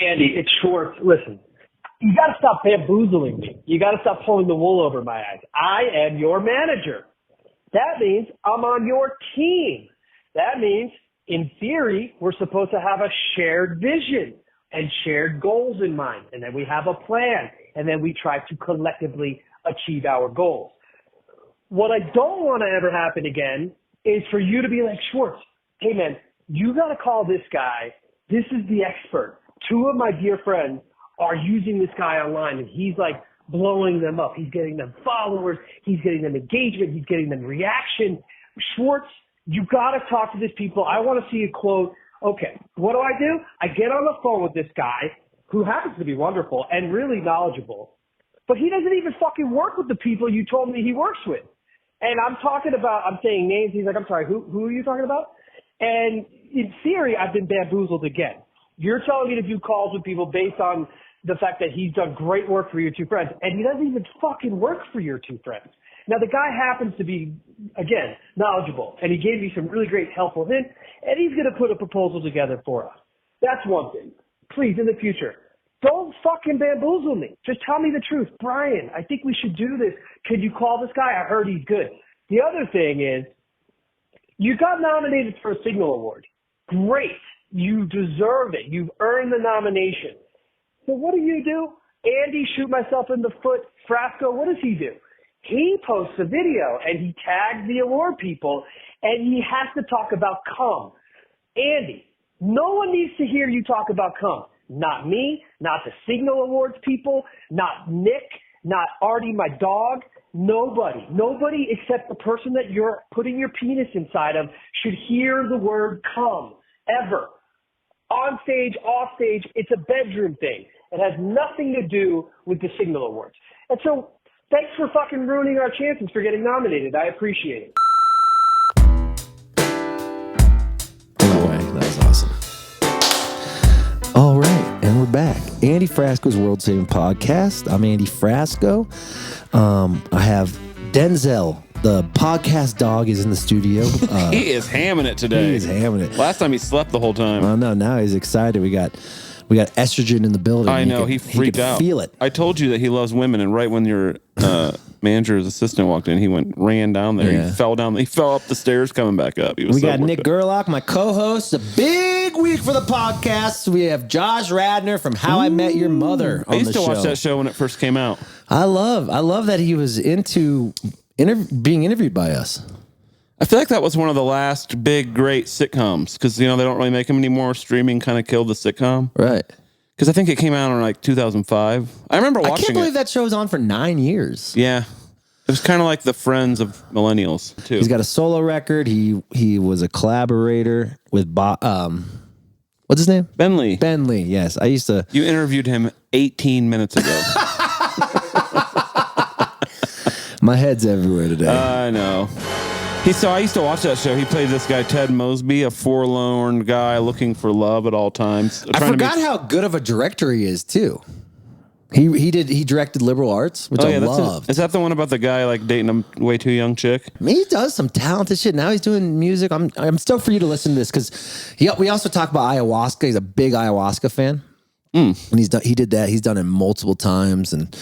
Andy, it's Schwartz. Listen, you got to stop bamboozling me. You got to stop pulling the wool over my eyes. I am your manager. That means I'm on your team. That means, in theory, we're supposed to have a shared vision and shared goals in mind. And then we have a plan. And then we try to collectively achieve our goals. What I don't want to ever happen again is for you to be like, Schwartz, hey, man, you got to call this guy. This is the expert. Two of my dear friends are using this guy online, and he's like blowing them up. He's getting them followers. He's getting them engagement. He's getting them reaction. Schwartz, you got to talk to these people. I want to see a quote. Okay, what do? I get on the phone with this guy who happens to be wonderful and really knowledgeable, but he doesn't even fucking work with the people you told me he works with. And I'm saying names. He's like, I'm sorry, who are you talking about? And in theory, I've been bamboozled again. You're telling me to do calls with people based on the fact that he's done great work for your two friends, and he doesn't even fucking work for your two friends. Now, the guy happens to be, again, knowledgeable, and he gave me some really great helpful hints, and he's going to put a proposal together for us. That's one thing. Please, in the future, don't fucking bamboozle me. Just tell me the truth. Brian, I think we should do this. Could you call this guy? I heard he's good. The other thing is, you got nominated for a Signal Award. Great. You deserve it. You've earned the nomination. So what do? Andy, shoot myself in the foot. Frasco, what does he do? He posts a video and he tags the award people and he has to talk about cum. Andy, no one needs to hear you talk about cum. Not me, not the Signal Awards people, not Nick, not Artie, my dog. Nobody except the person that you're putting your penis inside of should hear the word cum ever. On stage, off stage, it's a bedroom thing. It has nothing to do with the Signal Awards. And so, thanks for fucking ruining our chances for getting nominated. I appreciate it. Anyway, that was awesome. All right, and we're back. Andy Frasco's World Saving Podcast. I'm Andy Frasco. I have Denzel, the podcast dog, is in the studio. He is hamming it today. He is hamming it. Last time he slept the whole time. Oh no, now he's excited. We got estrogen in the building. I know, he freaked out. Feel it. I told you that he loves women, and right when your manager's assistant walked in, he ran down there. Yeah. He fell up the stairs coming back up. We got Nick Gerlach, my co-host. A big week for the podcast. We have Josh Radnor from How I Met Your Mother on the show. I used to watch that show when it first came out. I love that he was into being interviewed by us. I feel like that was one of the last big, great sitcoms because, they don't really make them anymore. Streaming kind of killed the sitcom. Right. Because I think it came out in like 2005. I remember watching it. I can't believe that show was on for 9 years. Yeah. It was kind of like the Friends of millennials, too. He's got a solo record. He was a collaborator with what's his name? Ben Lee. Ben Lee, yes. I used to... You interviewed him 18 minutes ago. My head's everywhere today. I know. I used to watch that show. He played this guy, Ted Mosby, a forlorn guy looking for love at all times. I forgot how good of a director he is, too. He directed Liberal Arts, which I loved. Is that the one about the guy like dating a way too young chick? I mean, he does some talented shit. Now he's doing music. I'm stoked for you to listen to this because we also talk about ayahuasca. He's a big ayahuasca fan. And he did that. He's done it multiple times, and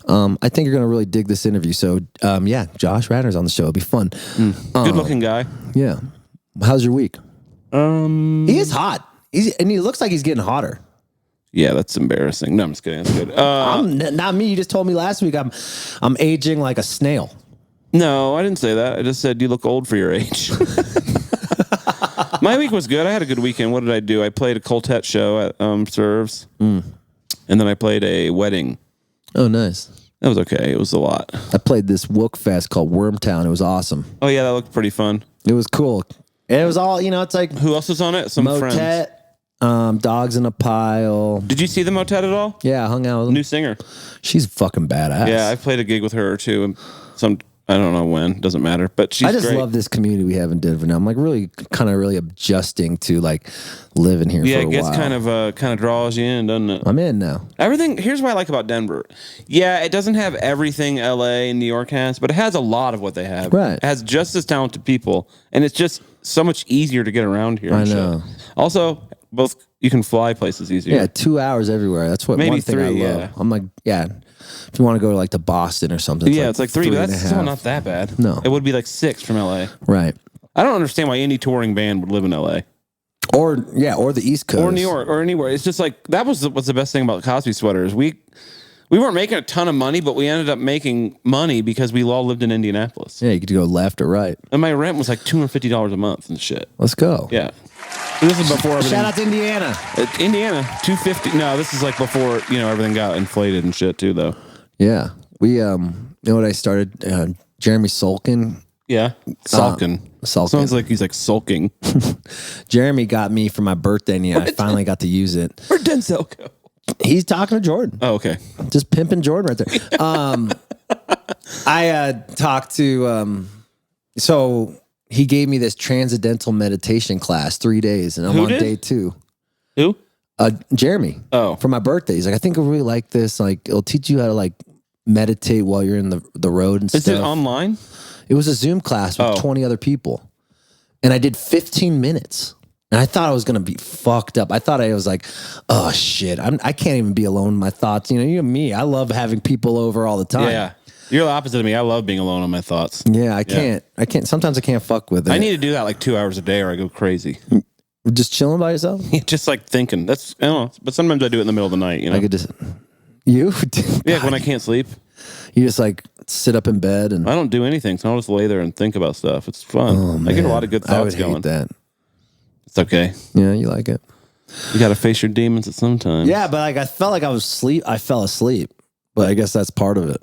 I think you're gonna really dig this interview. So, Josh Radnor's on the show. It'll be fun. Good looking guy. Yeah. How's your week? He is hot. And he looks like he's getting hotter. Yeah, that's embarrassing. No, I'm just kidding. That's good. Not me. You just told me last week I'm aging like a snail. No, I didn't say that. I just said you look old for your age. My week was good. I had a good weekend. What did I do? I played a quartet show at Serves. And then I played a wedding. Oh, nice. That was okay. It was a lot. I played this Wook Fest called Wormtown. It was awesome. Oh, yeah, that looked pretty fun. It was cool. And it was all, it's like... Who else was on it? Some Motet, friends. Dogs in a Pile. Did you see the Motet at all? Yeah, I hung out with them. New singer. She's fucking badass. Yeah, I played a gig with her, too. I don't know when. Doesn't matter. But she's I just great. love this community we have in Denver now. I'm like really adjusting to like living here for a while. Yeah, it gets kind of draws you in, doesn't it? I'm in now. Here's what I like about Denver. Yeah, it doesn't have everything LA and New York has, but it has a lot of what they have. Right. It has just as talented people, and it's just so much easier to get around here. I know. Also, both you can fly places easier. Yeah, 2 hours everywhere. That's what Maybe one thing 3, I love. yeah. I'm like, yeah. If you want to go to like to Boston or something, It's like 3, but and a that's still half. not that bad. No. It would be like 6 from LA. Right. I don't understand why any touring band would live in LA. Or the East Coast. Or New York, or anywhere. It's just like, that was what's the best thing about Cosby sweaters. We weren't making a ton of money, but we ended up making money because we all lived in Indianapolis. Yeah, you could go left or right. And my rent was like $250 a month and shit. Let's go. Yeah. This is before everything. Shout out to Indiana. Indiana, $250. No, this is like before, everything got inflated and shit too, though. Yeah. We, you know what I started? Jeremy Sulkin. Yeah. Sulkin. Sulkin. Sounds like he's like sulking. Jeremy got me for my birthday, and I finally got to use it. Where'd Denzel go? He's talking to Jordan. Oh, okay. Just pimping Jordan right there. I talked to, so he gave me this transcendental meditation class, 3 days, and I'm Who on did? day 2. Who? Jeremy. Oh. For my birthday. He's like, I think I really like this. Like, it'll teach you how to like meditate while you're in the road and stuff. Is it online? It was a Zoom class with 20 other people. And I did 15 minutes. And I thought I was going to be fucked up. I thought I was like, oh shit, I can't even be alone in my thoughts. You and me, I love having people over all the time. Yeah. You're the opposite of me. I love being alone on my thoughts. Yeah, I can't. Sometimes I can't fuck with it. I need to do that like 2 hours a day or I go crazy. Just chilling by yourself? Just like thinking. I don't know. But sometimes I do it in the middle of the night, I could just, you? Yeah, when I can't sleep. You just like sit up in bed and. I don't do anything, so I'll just lay there and think about stuff. It's fun. Oh, I get a lot of good thoughts I would going. hate that. It's okay. Yeah, you like it. You got to face your demons at some time. Yeah, but like I felt like I fell asleep, but I guess that's part of it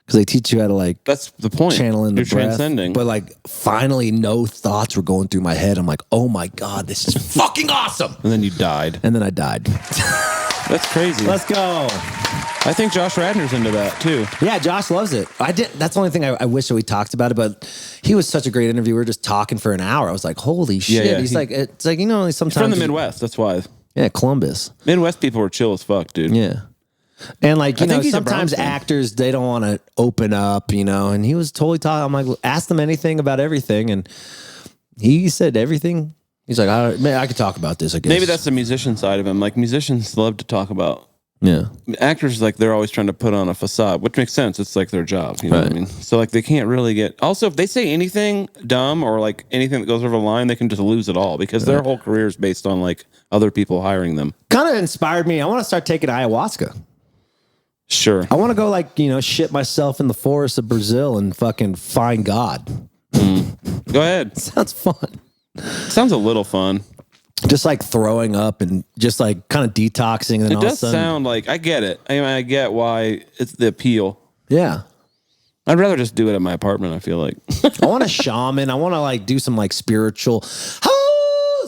because they teach you how to like. That's the point. Channel in the You're breath, transcending. but like finally, no thoughts were going through my head. I'm like, oh my god, this is fucking awesome. And then you died. And then I died. That's crazy. Let's go. I think Josh Radnor's into that too. Yeah, Josh loves it. That's the only thing I wish that we talked about it, but he was such a great interview. We were just talking for an hour. I was like, holy shit. Yeah, He's like, it's like, sometimes. He's from the Midwest. That's why. Yeah, Columbus. Midwest people are chill as fuck, dude. Yeah. And like, I think he's a sometimes Browns fan. actors, they don't want to open up, and he was totally talking. I'm like, ask them anything about everything. And he said everything. He's like, I could talk about this, I guess. Maybe that's the musician side of him. Like musicians love to talk about. Yeah. Actors, like they're always trying to put on a facade, which makes sense. It's like their job. You know what I mean? So like they can't really get. Also, if they say anything dumb or like anything that goes over the line, they can just lose it all because their whole career is based on like other people hiring them. Kind of inspired me. I want to start taking ayahuasca. Sure. I want to go like, shit myself in the forest of Brazil and fucking find God. Go ahead. Sounds fun. Sounds a little fun. Just like throwing up and just like kind of detoxing. And then It all of a does sudden, sound like I get it. I mean, I get why it's the appeal. yeah. I'd rather just do it at my apartment. I feel like I want a shaman. I want to like do some like spiritual,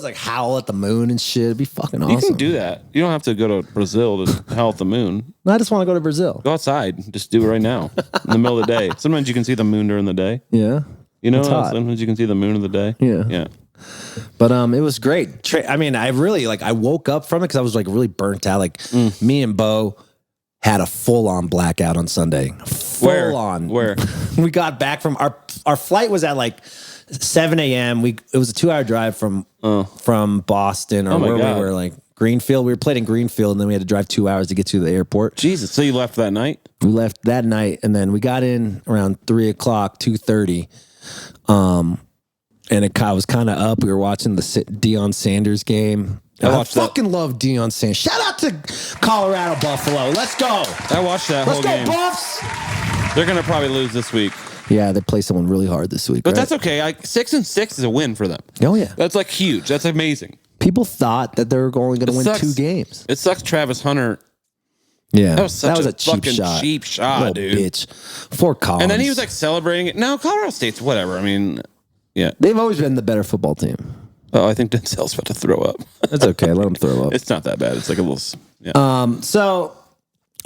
like howl at the moon and shit. It'd be fucking awesome. you can do that. You don't have to go to Brazil to howl at the moon. I just want to go to Brazil. Go outside. Just do it right now in the middle of the day. Sometimes you can see the moon during the day. Yeah. It's hot. Sometimes you can see the moon of the day. Yeah. Yeah. But it was great. I mean, I really I woke up from it because I was like really burnt out. Like me and Bo had a full on blackout on Sunday. Full on. Where? We got back from our flight was at like 7 a.m. It was a 2-hour drive from Boston or where God. we were, like Greenfield. We were playing in Greenfield, and then we had to drive 2 hours to get to the airport. Jesus. So you left that night? We left that night, and then we got in around 3 o'clock, 2:30. And I was kind of up. We were watching the Deion Sanders game. I fucking love Deion Sanders. Shout out to Colorado Buffalo. Let's go. I watched that whole game. Let's go, Buffs. They're going to probably lose this week. Yeah, they play someone really hard this week. But that's okay. 6-6 is a win for them. Oh, yeah. That's like huge. That's amazing. People thought that they were only going to win 2 games. It sucks Travis Hunter. Yeah. That was a cheap cheap shot, Little dude. bitch. For Collins. And then he was like celebrating it. No, Colorado State's whatever. I mean, yeah. They've always been the better football team. Oh, I think Denzel's about to throw up. That's okay. Let him throw up. It's not that bad. It's like a little. Yeah. So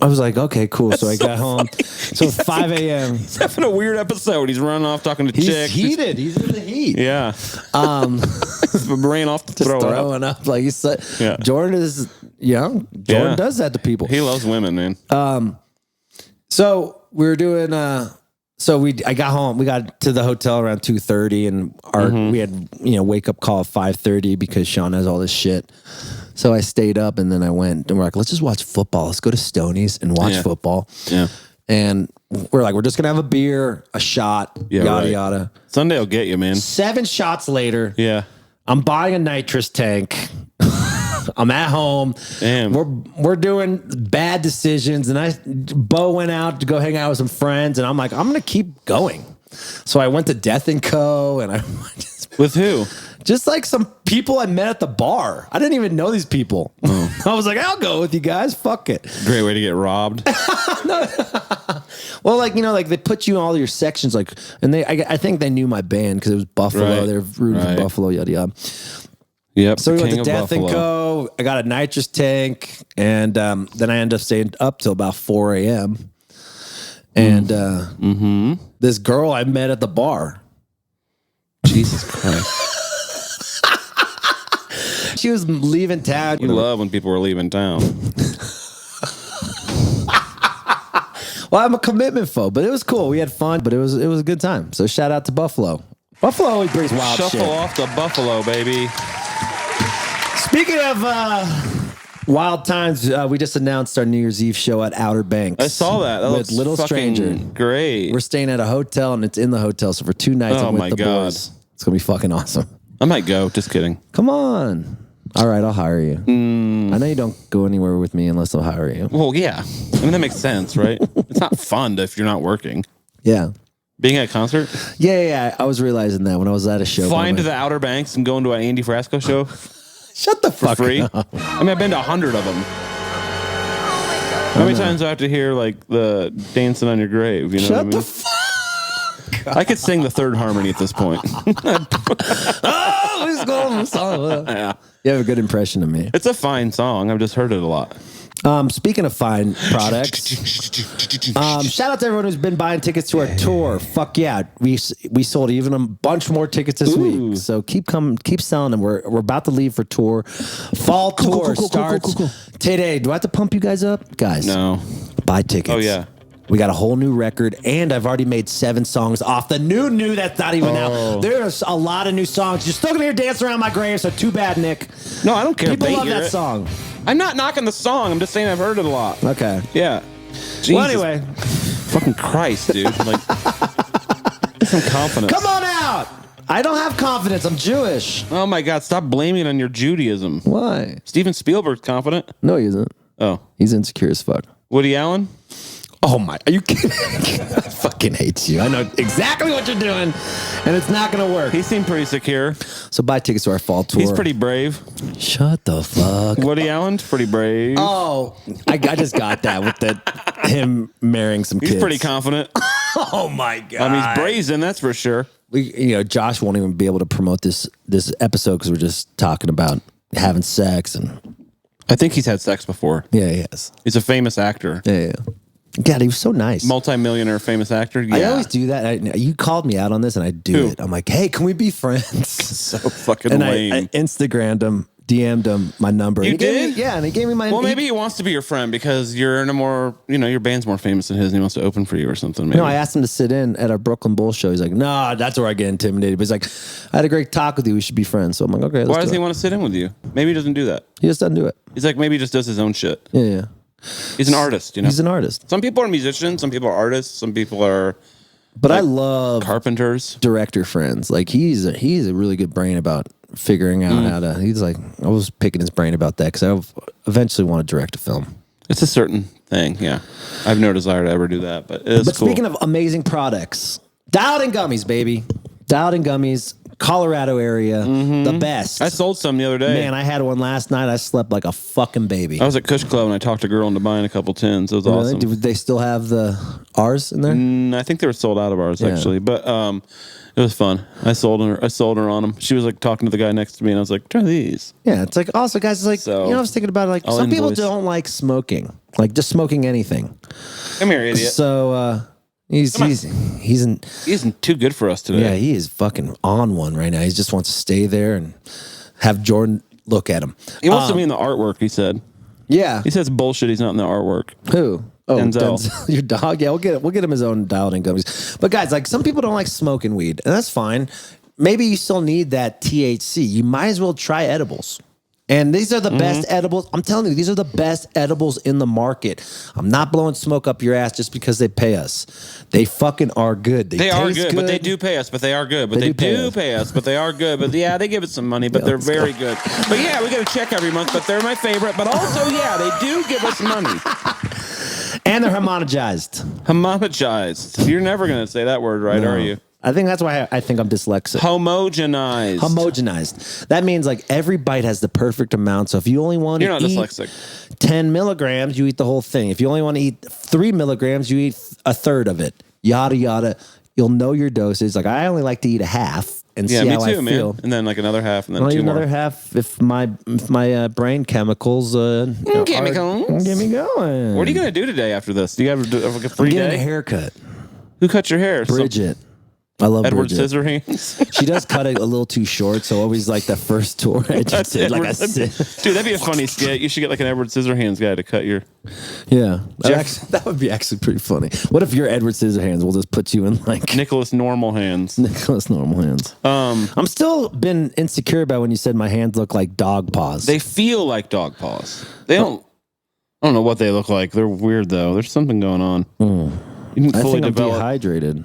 I was like, okay, cool. So I got home. So 5 a.m. He's having a weird episode. He's running off talking to chicks. He's heated. He's in the heat. Yeah. Ran off to Just throw throwing up. Like you said, Yeah. Jordan is young. Jordan does that to people. He loves women, man. So we were doing. I got home. We got to the hotel around 2:30, and we had wake up call at 5:30 because Sean has all this shit. So I stayed up, and then I went, and we're like, let's just watch football. Let's go to Stoney's and watch football. Yeah. And we're like, we're just going to have a beer, a shot, yada, yada. Sunday will get you, man. 7 shots later. Yeah. I'm buying a nitrous tank. I'm at home. Damn. We're doing bad decisions. And Bo went out to go hang out with some friends. And I'm like, I'm going to keep going. So I went to Death & Co. And I with who? Just like some people I met at the bar. I didn't even know these people. I was like, I'll go with you guys. Fuck it. Great way to get robbed. Well, like, like they put you in all your sections, like, and I think they knew my band because it was Buffalo. Right. They're rooting for Buffalo, yada yada. Yep. So we went to Death & Co. I got a nitrous tank, and then I ended up staying up till about 4 a.m. And this girl I met at the bar. Jesus Christ. She was leaving town. You love when people are leaving town. Well, I'm a commitment phobe, but it was cool. We had fun, but it was a good time. So shout out to Buffalo. Buffalo always brings wild shit. Shuffle off to Buffalo, baby. Speaking of wild times, we just announced our New Year's Eve show at Outer Banks. I saw that. That with Little Stranger. Great. We're staying at a hotel, and it's in the hotel. So for 2 nights, I'm with the boys. It's gonna be fucking awesome. I might go. Just kidding. Come on. All right, I'll hire you. I know you don't go anywhere with me unless I'll hire you. Well, yeah. I mean, that makes sense, right? It's not fun if you're not working. Yeah. Being at a concert? Yeah. I was realizing that when I was at a show. Flying to the Outer Banks and going to an Andy Frasco show? Shut the fuck free? up. I mean, I've been to 100 of them. How many times do I have to hear, like, the dancing on your grave? You know what I mean? Shut the fuck I could sing the third harmony at this point. Oh, who's going to Yeah. You have a good impression of me. It's a fine song. I've just heard it a lot. Speaking of fine products, shout out to everyone who's been buying tickets to our tour. Fuck yeah, we sold even a bunch more tickets this week. So keep selling them. We're about to leave for tour. Fall tour starts today. Do I have to pump you guys up, guys? No. Buy tickets. Oh yeah. We got a whole new record, and I've already made 7 songs off the new that's not even out. There's a lot of new songs. You're still gonna hear "Dance Around My Grave," so too bad, Nick. No, I don't care. People love that song. I'm not knocking the song. I'm just saying I've heard it a lot. Okay. Yeah. Jesus. Well, anyway. Fucking Christ, dude. Like, get some confidence. Come on out. I don't have confidence. I'm Jewish. Oh my God! Stop blaming it on your Judaism. Why? Steven Spielberg's confident. No, he isn't. Oh, he's insecure as fuck. Woody Allen. Oh my! Are you kidding? I fucking hate you. I know exactly what you're doing, and it's not going to work. He seemed pretty secure. So buy tickets to our fall tour. He's pretty brave. Shut the fuck. Woody Allen's pretty brave. Oh, I just got that with him marrying some kids. He's pretty confident. Oh my God! I mean, he's brazen, that's for sure. Josh won't even be able to promote this episode because we're just talking about having sex, and I think he's had sex before. Yeah, he has. He's a famous actor. Yeah. God, he was so nice. Multi-millionaire famous actor. Yeah. I always do that. You called me out on this, and I do it. I'm like, hey, can we be friends? So fucking and lame. I Instagrammed him, DM'd him my number. You did? And he gave me my. Well, maybe he wants to be your friend because you're in a more, your band's more famous than his, and he wants to open for you or something. Maybe. No, I asked him to sit in at our Brooklyn Bull show. He's like, nah, that's where I get intimidated. But he's like, I had a great talk with you. We should be friends. So I'm like, okay. Why does he want to sit in with you? Maybe he doesn't do that. He just doesn't do it. He's like, maybe he just does his own shit. Yeah. He's an artist, He's an artist. Some people are musicians, some people are artists, some people are. But I love carpenters, director friends. Like he's a really good brain about figuring out how to. He's like, I was picking his brain about that because I eventually want to direct a film. It's a certain thing, yeah. I have no desire to ever do that, but it's cool. Speaking of amazing products, Daaaaang Gummies, baby. Daaaaang Gummies. Colorado area, the best. I sold some the other day. Man, I had one last night. I slept like a fucking baby. I was at Kush Club and I talked a girl into buying a couple tins. It was awesome. Do they still have the ours in there? I think they were sold out of ours actually, but it was fun. I sold her on them. She was like talking to the guy next to me, and I was like, "Try these." Yeah, it's like also, guys. It's like I was thinking about it, like some people don't like smoking, like just smoking anything. Come here, idiot. So. He isn't too good for us today. Yeah, he is fucking on one right now. He just wants to stay there and have Jordan look at him. He wants to be in the artwork, he said. Yeah. He says bullshit he's not in the artwork. Who? Oh, Denzel. Your dog? Yeah, we'll get him his own Daaaaang Gummies. But guys, like some people don't like smoking weed, and that's fine. Maybe you still need that THC. You might as well try edibles. And these are the best edibles. I'm telling you, these are the best edibles in the market. I'm not blowing smoke up your ass just because they pay us. They fucking are good. They are taste good, but they do pay us, but they are good. But they do pay us, but they are good. But yeah, they give us some money, but they're very good. But yeah, we get a check every month, but they're my favorite. But also, yeah, they do give us money. And they're homogenized. Homogenized. You're never going to say that word right, are you? I think that's why I think I'm dyslexic. Homogenized. Homogenized. That means like every bite has the perfect amount. So if you only want to eat dyslexic. 10 milligrams, you eat the whole thing. If you only want to eat 3 milligrams, you eat a third of it. Yada, yada. You'll know your dosage. Like I only like to eat a half and see how I feel. Man. And then like another half and then two more. Another half if my brain chemicals get me going. Get me going. What are you going to do today after this? Do you have like a free day? I'm getting a haircut. Who cut your hair? Bridget. I love Edward Bridget. Scissorhands. She does cut it a little too short, so always like the first tour. I just did like dude, that'd be a funny skit. You should get like an Edward Scissorhands guy to cut your. Yeah, that would be actually pretty funny. What if you're Edward Scissorhands? We'll just put you in like Nicholas Normal Hands. Nicholas Normal Hands. I'm still been insecure about when you said my hands look like dog paws. They feel like dog paws. They don't. I don't know what they look like. They're weird though. There's something going on. You didn't I fully think I'm develop. dehydrated.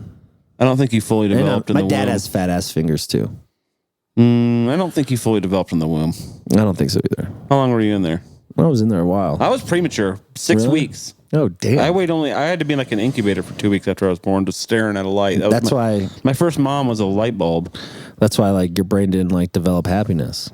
I don't think you fully developed in the womb. My dad has fat ass fingers too. I don't think you fully developed in the womb. I don't think so either. How long were you in there? I was in there a while. I was premature. 6 weeks. Oh damn! I had to be in like an incubator for 2 weeks after I was born, just staring at a light. That's why my first mom was a light bulb. That's why like your brain didn't like develop happiness.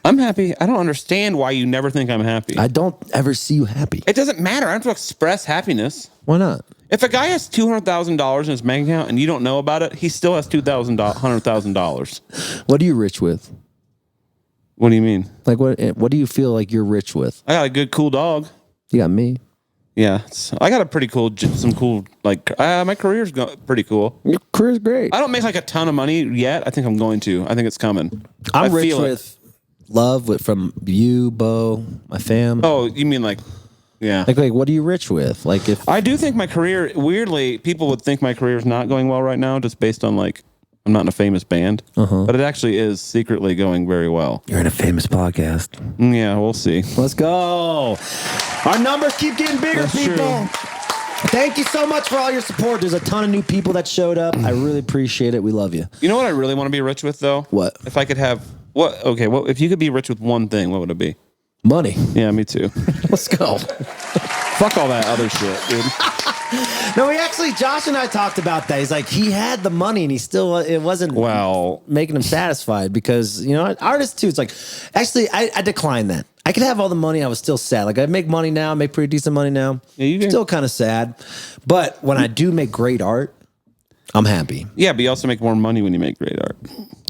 I'm happy. I don't understand why you never think I'm happy. I don't ever see you happy. It doesn't matter. I don't have to express happiness. Why not? If a guy has $200,000 in his bank account and you don't know about it, he still has $100,000. What are you rich with? What do you mean? Like what do you feel like you're rich with? I got a good, cool dog. You got me. Yeah, I got a pretty cool, my career's pretty cool. Your career's great. I don't make like a ton of money yet. I think I'm going to. I think it's coming. I'm rich with love from you, Bo, my fam. Oh, you mean like, yeah. Like what are you rich with? Like if I do think my career, weirdly, people would think my career is not going well right now just based on like, I'm not in a famous band, but it actually is secretly going very well. You're in a famous podcast. Yeah, we'll see. Let's go. Our numbers keep getting bigger, That's people. True. Thank you so much for all your support. There's a ton of new people that showed up. I really appreciate it. We love you. You know what I really want to be rich with, though? What? If I could have, if you could be rich with one thing, what would it be? Money. Yeah, me too. Let's go. Fuck all that other shit, dude. No, Josh and I talked about that. He's like, he had the money and he still, it wasn't making him satisfied because, artists too, it's like, actually, I decline that. I could have all the money. I was still sad. Like I make money now, I make pretty decent money now. Yeah, you do. Still kind of sad. But when I do make great art, I'm happy. Yeah, but you also make more money when you make great art.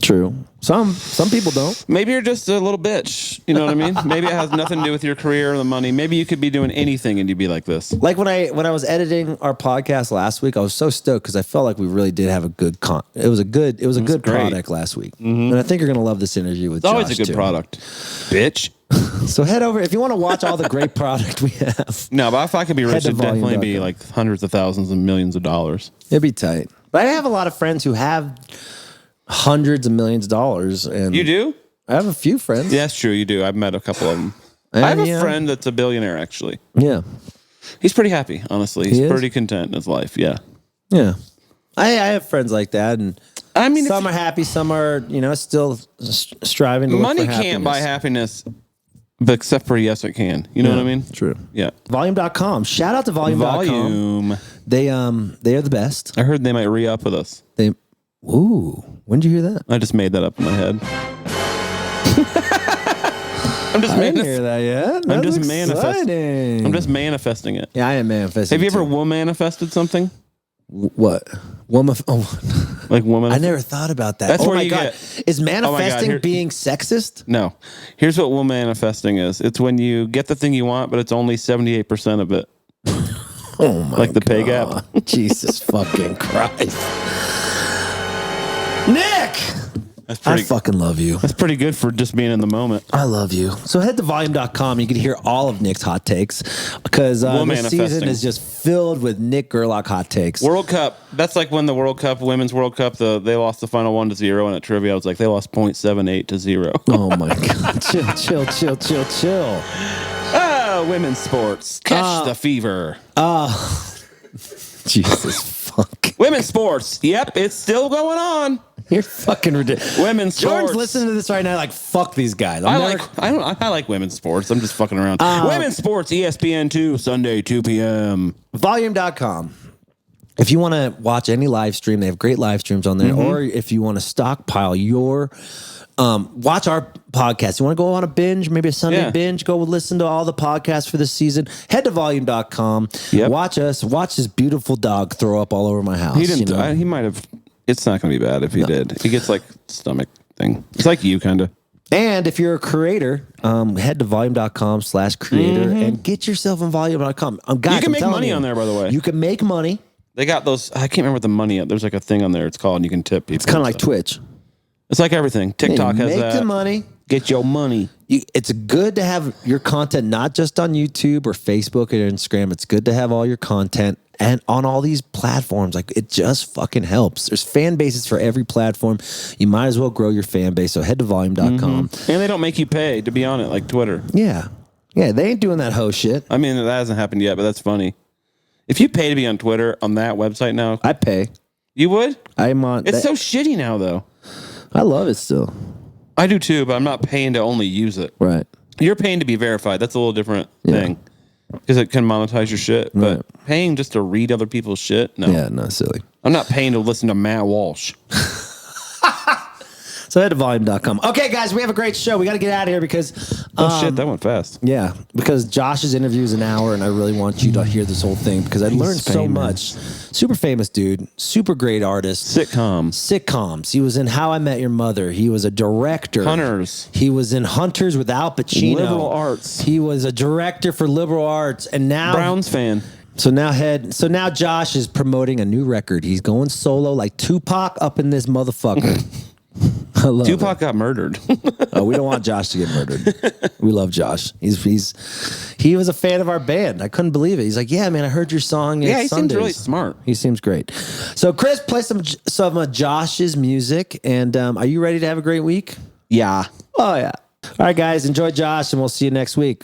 True. Some people don't. Maybe you're just a little bitch. You know what I mean? Maybe it has nothing to do with your career or the money. Maybe you could be doing anything and you'd be like this. Like when I was editing our podcast last week, I was so stoked because I felt like we really did have a good it was a good product last week. Mm-hmm. And I think you're gonna love this interview with Josh. It's always a good product. Bitch. So head over if you want to watch all the great product we have. No, but if I could be rich, it'd definitely be like hundreds of thousands and millions of dollars. It'd be tight. But I have a lot of friends who have hundreds of millions of dollars. And you do? I have a few friends. Yeah, that's true. You do. I've met a couple of them. I have a friend that's a billionaire, actually. Yeah. He's pretty happy, honestly. He's pretty content in his life. Yeah. Yeah. I have friends like that. And I mean, some are happy. Some are, still striving to look for happiness. Money can't buy happiness. But except for yes, it can. You know what I mean? True. Yeah. Volume.com. Shout out to Volume.com. Volume. They are the best. I heard they might re-up with us. When did you hear that? I just made that up in my head. I didn't hear that yet. I'm just manifesting it. Yeah, I am manifesting. Have you ever manifested something? What? Woman? Like woman? I never thought about that. That's where my you God. Is manifesting being sexist? No. Here's what manifesting is. It's when you get the thing you want, but it's only 78% of it. Oh my! Like the pay gap. Jesus fucking Christ! Nick, I fucking love you. That's pretty good for just being in the moment. I love you. So head to volume.com. You can hear all of Nick's hot takes because this season is just filled with Nick Gerlach hot takes. World Cup. That's like when the World Cup, Women's World Cup, they lost the final 1-0, and at trivia, I was like, they lost 0.78 to 0. Oh my God. Chill. Women's sports. Catch the fever. Jesus fuck. Women's sports. Yep, it's still going on. You're fucking ridiculous. Women's Jordan's sports. listening to this right now, like, fuck these guys. I like women's sports. I'm just fucking around. Women's sports, ESPN2, Sunday, 2 p.m. Volume.com. If you want to watch any live stream, they have great live streams on there. Or if you want to stockpile your watch our podcast. You want to go on a binge, maybe a Sunday binge, go listen to all the podcasts for this season. Head to volume.com. Yep. Watch us. Watch this beautiful dog throw up all over my house. He didn't die. He might have. It's not going to be bad if he did. He gets like stomach thing. It's like you kind of. And if you're a creator, head to volume.com/creator and get yourself on volume.com. You can make money on there, by the way. You can make money. They got those. I can't remember what the money. There's like a thing on there. It's called, and you can tip people. It's kind of like Twitch. It's like everything. TikTok has make that. Make the money. Get your money. It's good to have your content not just on YouTube or Facebook or Instagram. It's good to have all your content and on all these platforms. Like, it just fucking helps. There's fan bases for every platform. You might as well grow your fan base. So head to volume.com. And they don't make you pay to be on it like Twitter. Yeah. Yeah, they ain't doing that hoe shit. I mean, that hasn't happened yet, but that's funny. If you pay to be on Twitter on that website now, I pay. You would? I'm on. It's so shitty now, though. I love it still. I do too, but I'm not paying to only use it. Right. You're paying to be verified. That's a little different thing because it can monetize your shit. But paying just to read other people's shit, no. Yeah, no, silly. I'm not paying to listen to Matt Walsh. So head to volume.com. Okay, guys, we have a great show. We got to get out of here because... shit, that went fast. Yeah, because Josh's interview is an hour, and I really want you to hear this whole thing because I learned so much. Super famous dude. Super great artist. Sitcoms. He was in How I Met Your Mother. He was a director. Hunters. He was in Hunters with Al Pacino. Liberal arts. He was a director for liberal arts, and now... Browns fan. So now Josh is promoting a new record. He's going solo like Tupac up in this motherfucker. Tupac got murdered. Oh, we don't want Josh to get murdered. We love Josh. He was a fan of our band. I couldn't believe it. He's like, yeah, man, I heard your song. Yeah, he seems really smart. He seems great. So, Chris, play some of Josh's music. And are you ready to have a great week? Yeah. Oh, yeah. All right, guys, enjoy Josh, and we'll see you next week.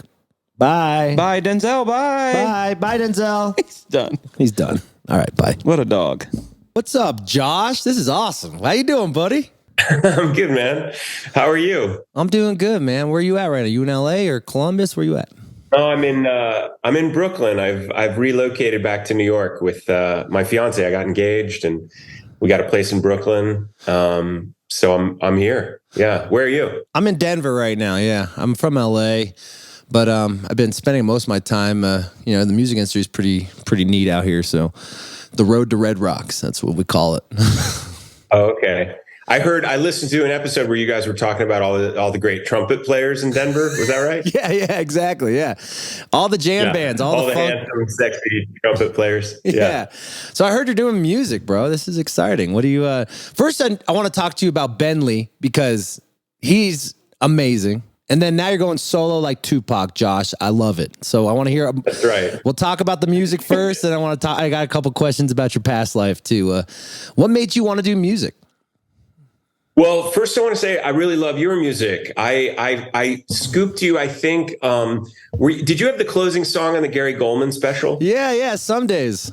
Bye. Bye, Denzel. Bye. Bye, Denzel. He's done. He's done. All right, bye. What a dog. What's up, Josh? This is awesome. How you doing, buddy? I'm good, man. How are you? I'm doing good, man. Where are you at right now? You in LA or Columbus? Where you at? Oh, I'm in Brooklyn. I've relocated back to New York with my fiance. I got engaged, and we got a place in Brooklyn. So I'm here. Yeah. Where are you? I'm in Denver right now. Yeah, I'm from LA, but I've been spending most of my time. The music industry is pretty neat out here. So the road to Red Rocks. That's what we call it. Oh, okay. I listened to an episode where you guys were talking about all the great trumpet players in Denver. Was that right? Yeah, exactly. Yeah. All the jam bands, all the handsome, sexy trumpet players. Yeah. So I heard you're doing music, bro. This is exciting. What do you, first I want to talk to you about Bentley because he's amazing. And then now you're going solo like Tupac, Josh. I love it. So I want to hear. That's right. We'll talk about the music first, and I got a couple questions about your past life too. What made you want to do music? Well, first I want to say I really love your music. I scooped you, I think. Did you have the closing song on the Gary Goldman special? Yeah. Some days.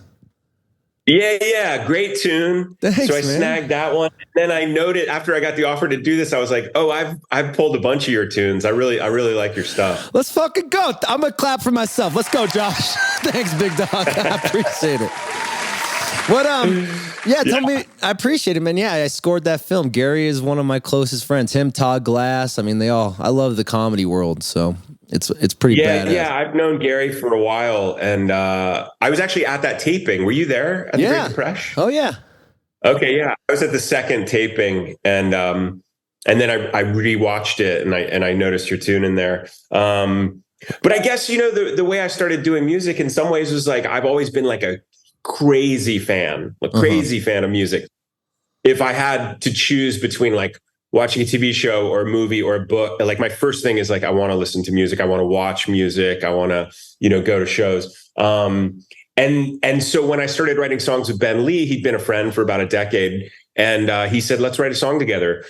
Yeah. Great tune. Thanks, so I snagged that one. And then I noted after I got the offer to do this, I was like, oh, I've pulled a bunch of your tunes. I really like your stuff. Let's fucking go. I'm gonna clap for myself. Let's go, Josh. Thanks, big dog. I appreciate it. Tell me, I appreciate it, man. Yeah, I scored that film. Gary is one of my closest friends. Him, Todd Glass. I mean, I love the comedy world, so it's pretty badass. Yeah, I've known Gary for a while, and I was actually at that taping. Were you there at the Great Depression? Oh, yeah. Okay, yeah. I was at the second taping, and then I rewatched it, and I noticed your tune in there. But I guess, the way I started doing music in some ways was like, I've always been like a crazy fan of music. If I had to choose between like watching a TV show or a movie or a book, like my first thing is like, I want to listen to music. I want to watch music. I want to, go to shows. And so when I started writing songs with Ben Lee, he'd been a friend for about a decade. And he said, let's write a song together.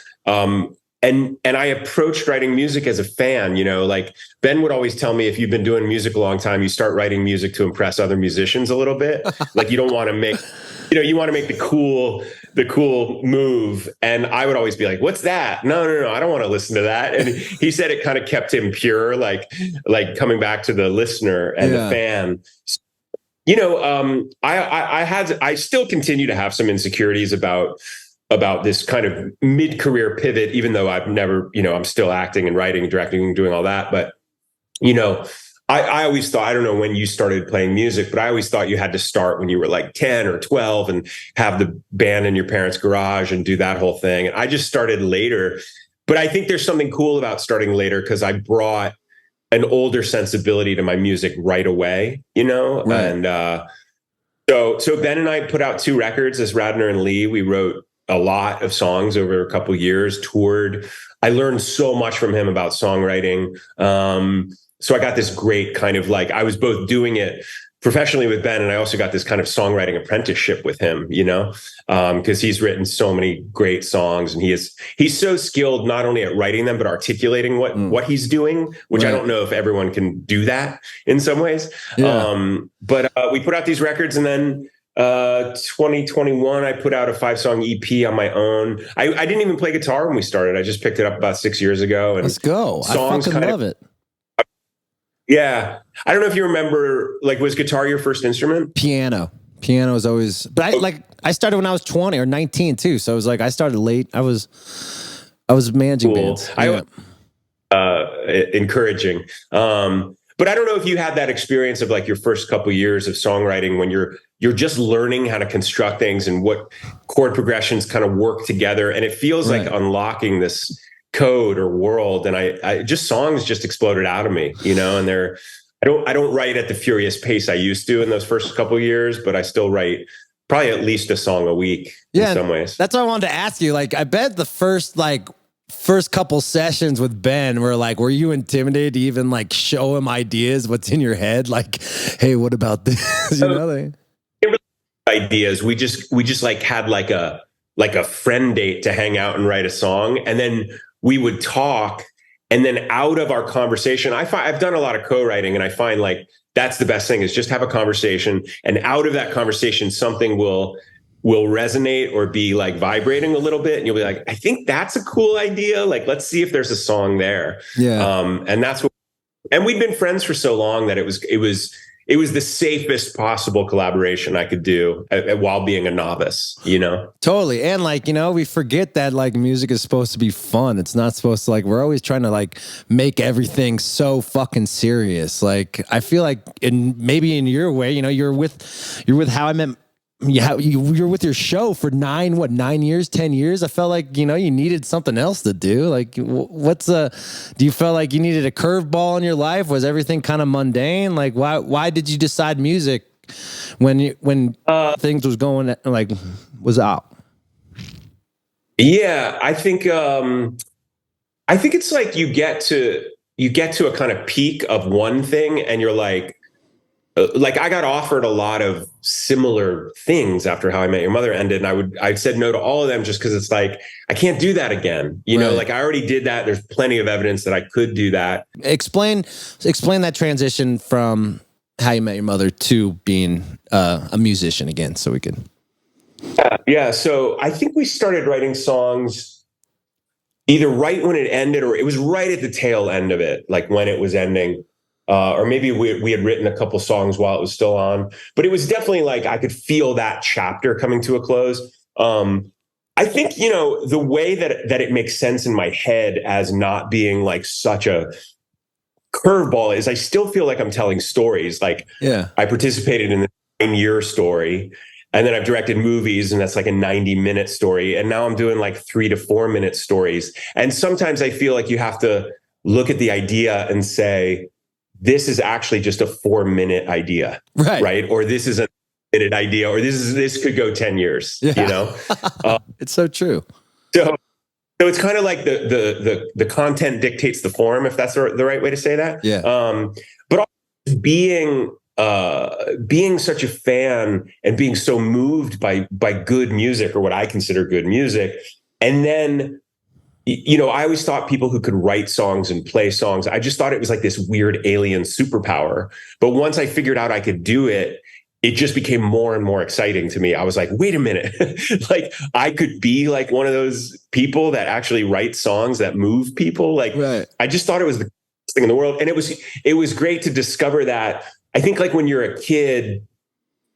And I approached writing music as a fan, like Ben would always tell me, if you've been doing music a long time, you start writing music to impress other musicians a little bit. Like you don't want to make, you want to make the cool move. And I would always be like, what's that? No, I don't want to listen to that. And he said it kind of kept him pure, like coming back to the listener and the fan. I still continue to have some insecurities about this kind of mid-career pivot, even though I've never, I'm still acting and writing and directing and doing all that. But, I always thought, I don't know when you started playing music, but I always thought you had to start when you were like 10 or 12 and have the band in your parents' garage and do that whole thing. And I just started later. But I think there's something cool about starting later because I brought an older sensibility to my music right away, Right. And so Ben and I put out 2 records as Radnor and Lee. We wrote a lot of songs over a couple of years, toured. I learned so much from him about songwriting. So I got this great kind of I was both doing it professionally with Ben, and I also got this kind of songwriting apprenticeship with him, because he's written so many great songs, and he's so skilled not only at writing them but articulating what he's doing, which I don't know if everyone can do that in some ways. Yeah. But we put out these records, and then 2021, I put out a 5-song EP on my own. I didn't even play guitar when we started. I just picked it up about 6 years ago. And let's go. I fucking love it. Yeah. I don't know if you remember, was guitar your first instrument? Piano is always, but I started when I was 20 or 19 too. So it was I started late. I was managing bands. Yeah. Encouraging. But I don't know if you had that experience of your first couple of years of songwriting when you're just learning how to construct things and what chord progressions kind of work together. And it feels like unlocking this code or world. And I just songs just exploded out of me, and I don't write at the furious pace I used to in those first couple of years, but I still write probably at least a song a week in some ways. That's what I wanted to ask you. I bet the first couple sessions with Ben were you intimidated to even show him ideas, what's in your head? Hey, what about this? Ideas. We just had a friend date to hang out and write a song. And then we would talk, and then out of our conversation, I've done a lot of co-writing, and I find that's the best thing is just have a conversation, and out of that conversation, something will resonate or be vibrating a little bit. And you'll be like, I think that's a cool idea. Let's see if there's a song there. Yeah. And that's what, and we'd been friends for so long that it was the safest possible collaboration I could do while being a novice, Totally. And we forget that music is supposed to be fun. It's not supposed to we're always trying to make everything so fucking serious. I feel maybe in your way, you're with How I Met. Yeah, you're with your show for 9 years, 10 years. I felt you needed something else to do. Do you feel like you needed a curveball in your life? Was everything kind of mundane? Why did you decide music when things was going was out? Yeah, I think it's you get to a kind of peak of one thing, and you're I got offered a lot of similar things after How I Met Your Mother ended, and I said no to all of them just because it's I can't do that again. I already did that. There's plenty of evidence that I could do that. Explain that transition from How You Met Your Mother to being a musician again, so we could. Yeah. So I think we started writing songs either right when it ended, or it was right at the tail end of it, when it was ending. Or maybe we had written a couple songs while it was still on, but it was definitely I could feel that chapter coming to a close. I think, the way that it makes sense in my head as not being such a curveball is I still feel like I'm telling stories. I participated in the 9-year story, and then I've directed movies, and that's a 90-minute story. And now I'm doing 3 to 4 minute stories. And sometimes I feel you have to look at the idea and say, this is actually just a 4-minute idea, right? Or this is a minute idea, or this could go 10 years, It's so true. So it's kind of like the content dictates the form, if that's the right way to say that. Yeah. But also being such a fan and being so moved by good music, or what I consider good music, and then, you know, I always thought people who could write songs and play songs, I just thought it was like this weird alien superpower. But once I figured out I could do it, it just became more and more exciting to me. I was like, wait a minute, like I could be like one of those people that actually write songs that move people. Like, right. I just thought it was the best thing in the world. And it was great to discover that. I think like when you're a kid,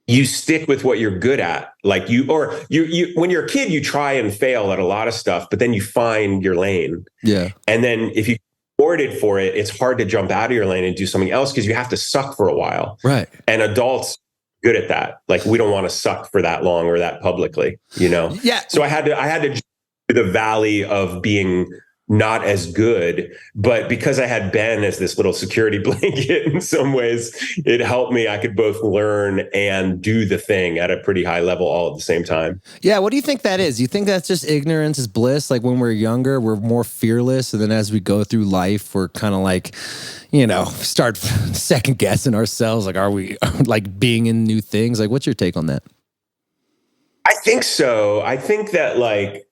you stick with what you're good at. Like you when you're a kid, you try and fail at a lot of stuff, but then you find your lane. Yeah. And then if you rewarded for it, it's hard to jump out of your lane and do something else, because you have to suck for a while. Right. And adults good at that. Like, we don't want to suck for that long or that publicly, you know? Yeah. So I had to jump through the valley of being not as good, but because I had Ben as this little security blanket, in some ways, it helped me. I could both learn and do the thing at a pretty high level all at the same time. Yeah. What do you think that is? You think that's just ignorance is bliss? Like when we're younger, we're more fearless. And then as we go through life, we're kind of like, you know, start second guessing ourselves. Like, are we like being in new things? Like, what's your take on that? I think so. I think that, like,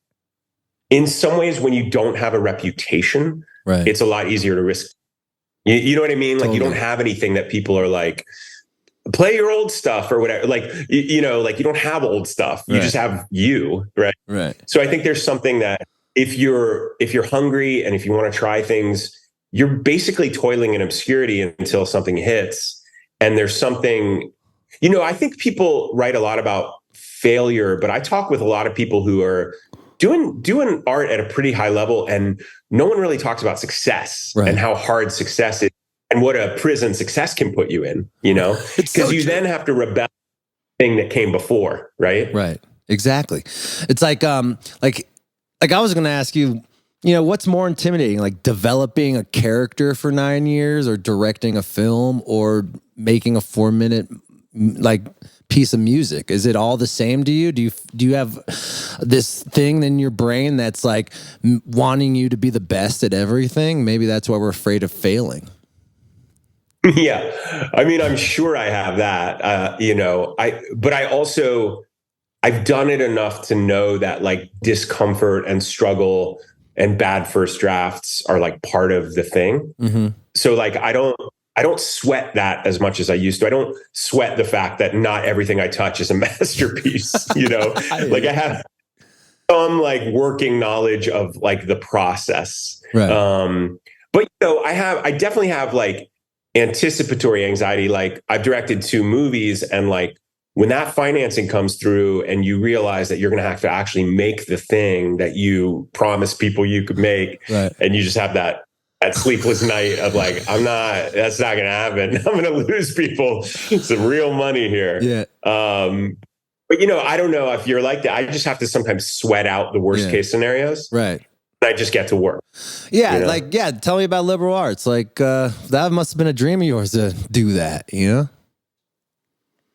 in some ways, when you don't have a reputation, right, it's a lot easier to risk. You know what I mean? Like, you don't have anything that people are like, play your old stuff or whatever. Like, you know, like you don't have old stuff. You just have you, right? Right. So I think there's something that if you're hungry and if you want to try things, you're basically toiling in obscurity until something hits. And there's something, you know, I think people write a lot about failure, but I talk with a lot of people who are doing art at a pretty high level, and no one really talks about success, right, and how hard success is and what a prison success can put you in, you know, because you then have to rebel the thing that came before. Right. Right. Exactly. It's like I was going to ask you, you know, what's more intimidating, like developing a character for 9 years or directing a film or making a 4-minute like piece of music? Is it all the same to you? Do you have this thing in your brain that's like wanting you to be the best at everything? Maybe that's why we're afraid of failing. Yeah. I mean, I'm sure I have that, you know, but I've done it enough to know that like discomfort and struggle and bad first drafts are like part of the thing. Mm-hmm. So like, I don't sweat that as much as I used to. I don't sweat the fact that not everything I touch is a masterpiece, you know, like I have some like working knowledge of like the process. Right. But you know, I definitely have like anticipatory anxiety. Like I've directed 2 movies, and like when that financing comes through and you realize that you're going to have to actually make the thing that you promised people you could make, right, and you just have that sleepless night of like, that's not going to happen. I'm going to lose people some real money here. Yeah. But you know, I don't know if you're like that. I just have to sometimes sweat out the worst case scenarios. Right. I just get to work. Yeah. You know? Like, yeah. Tell me about liberal arts. Like, that must've been a dream of yours to do that, you know?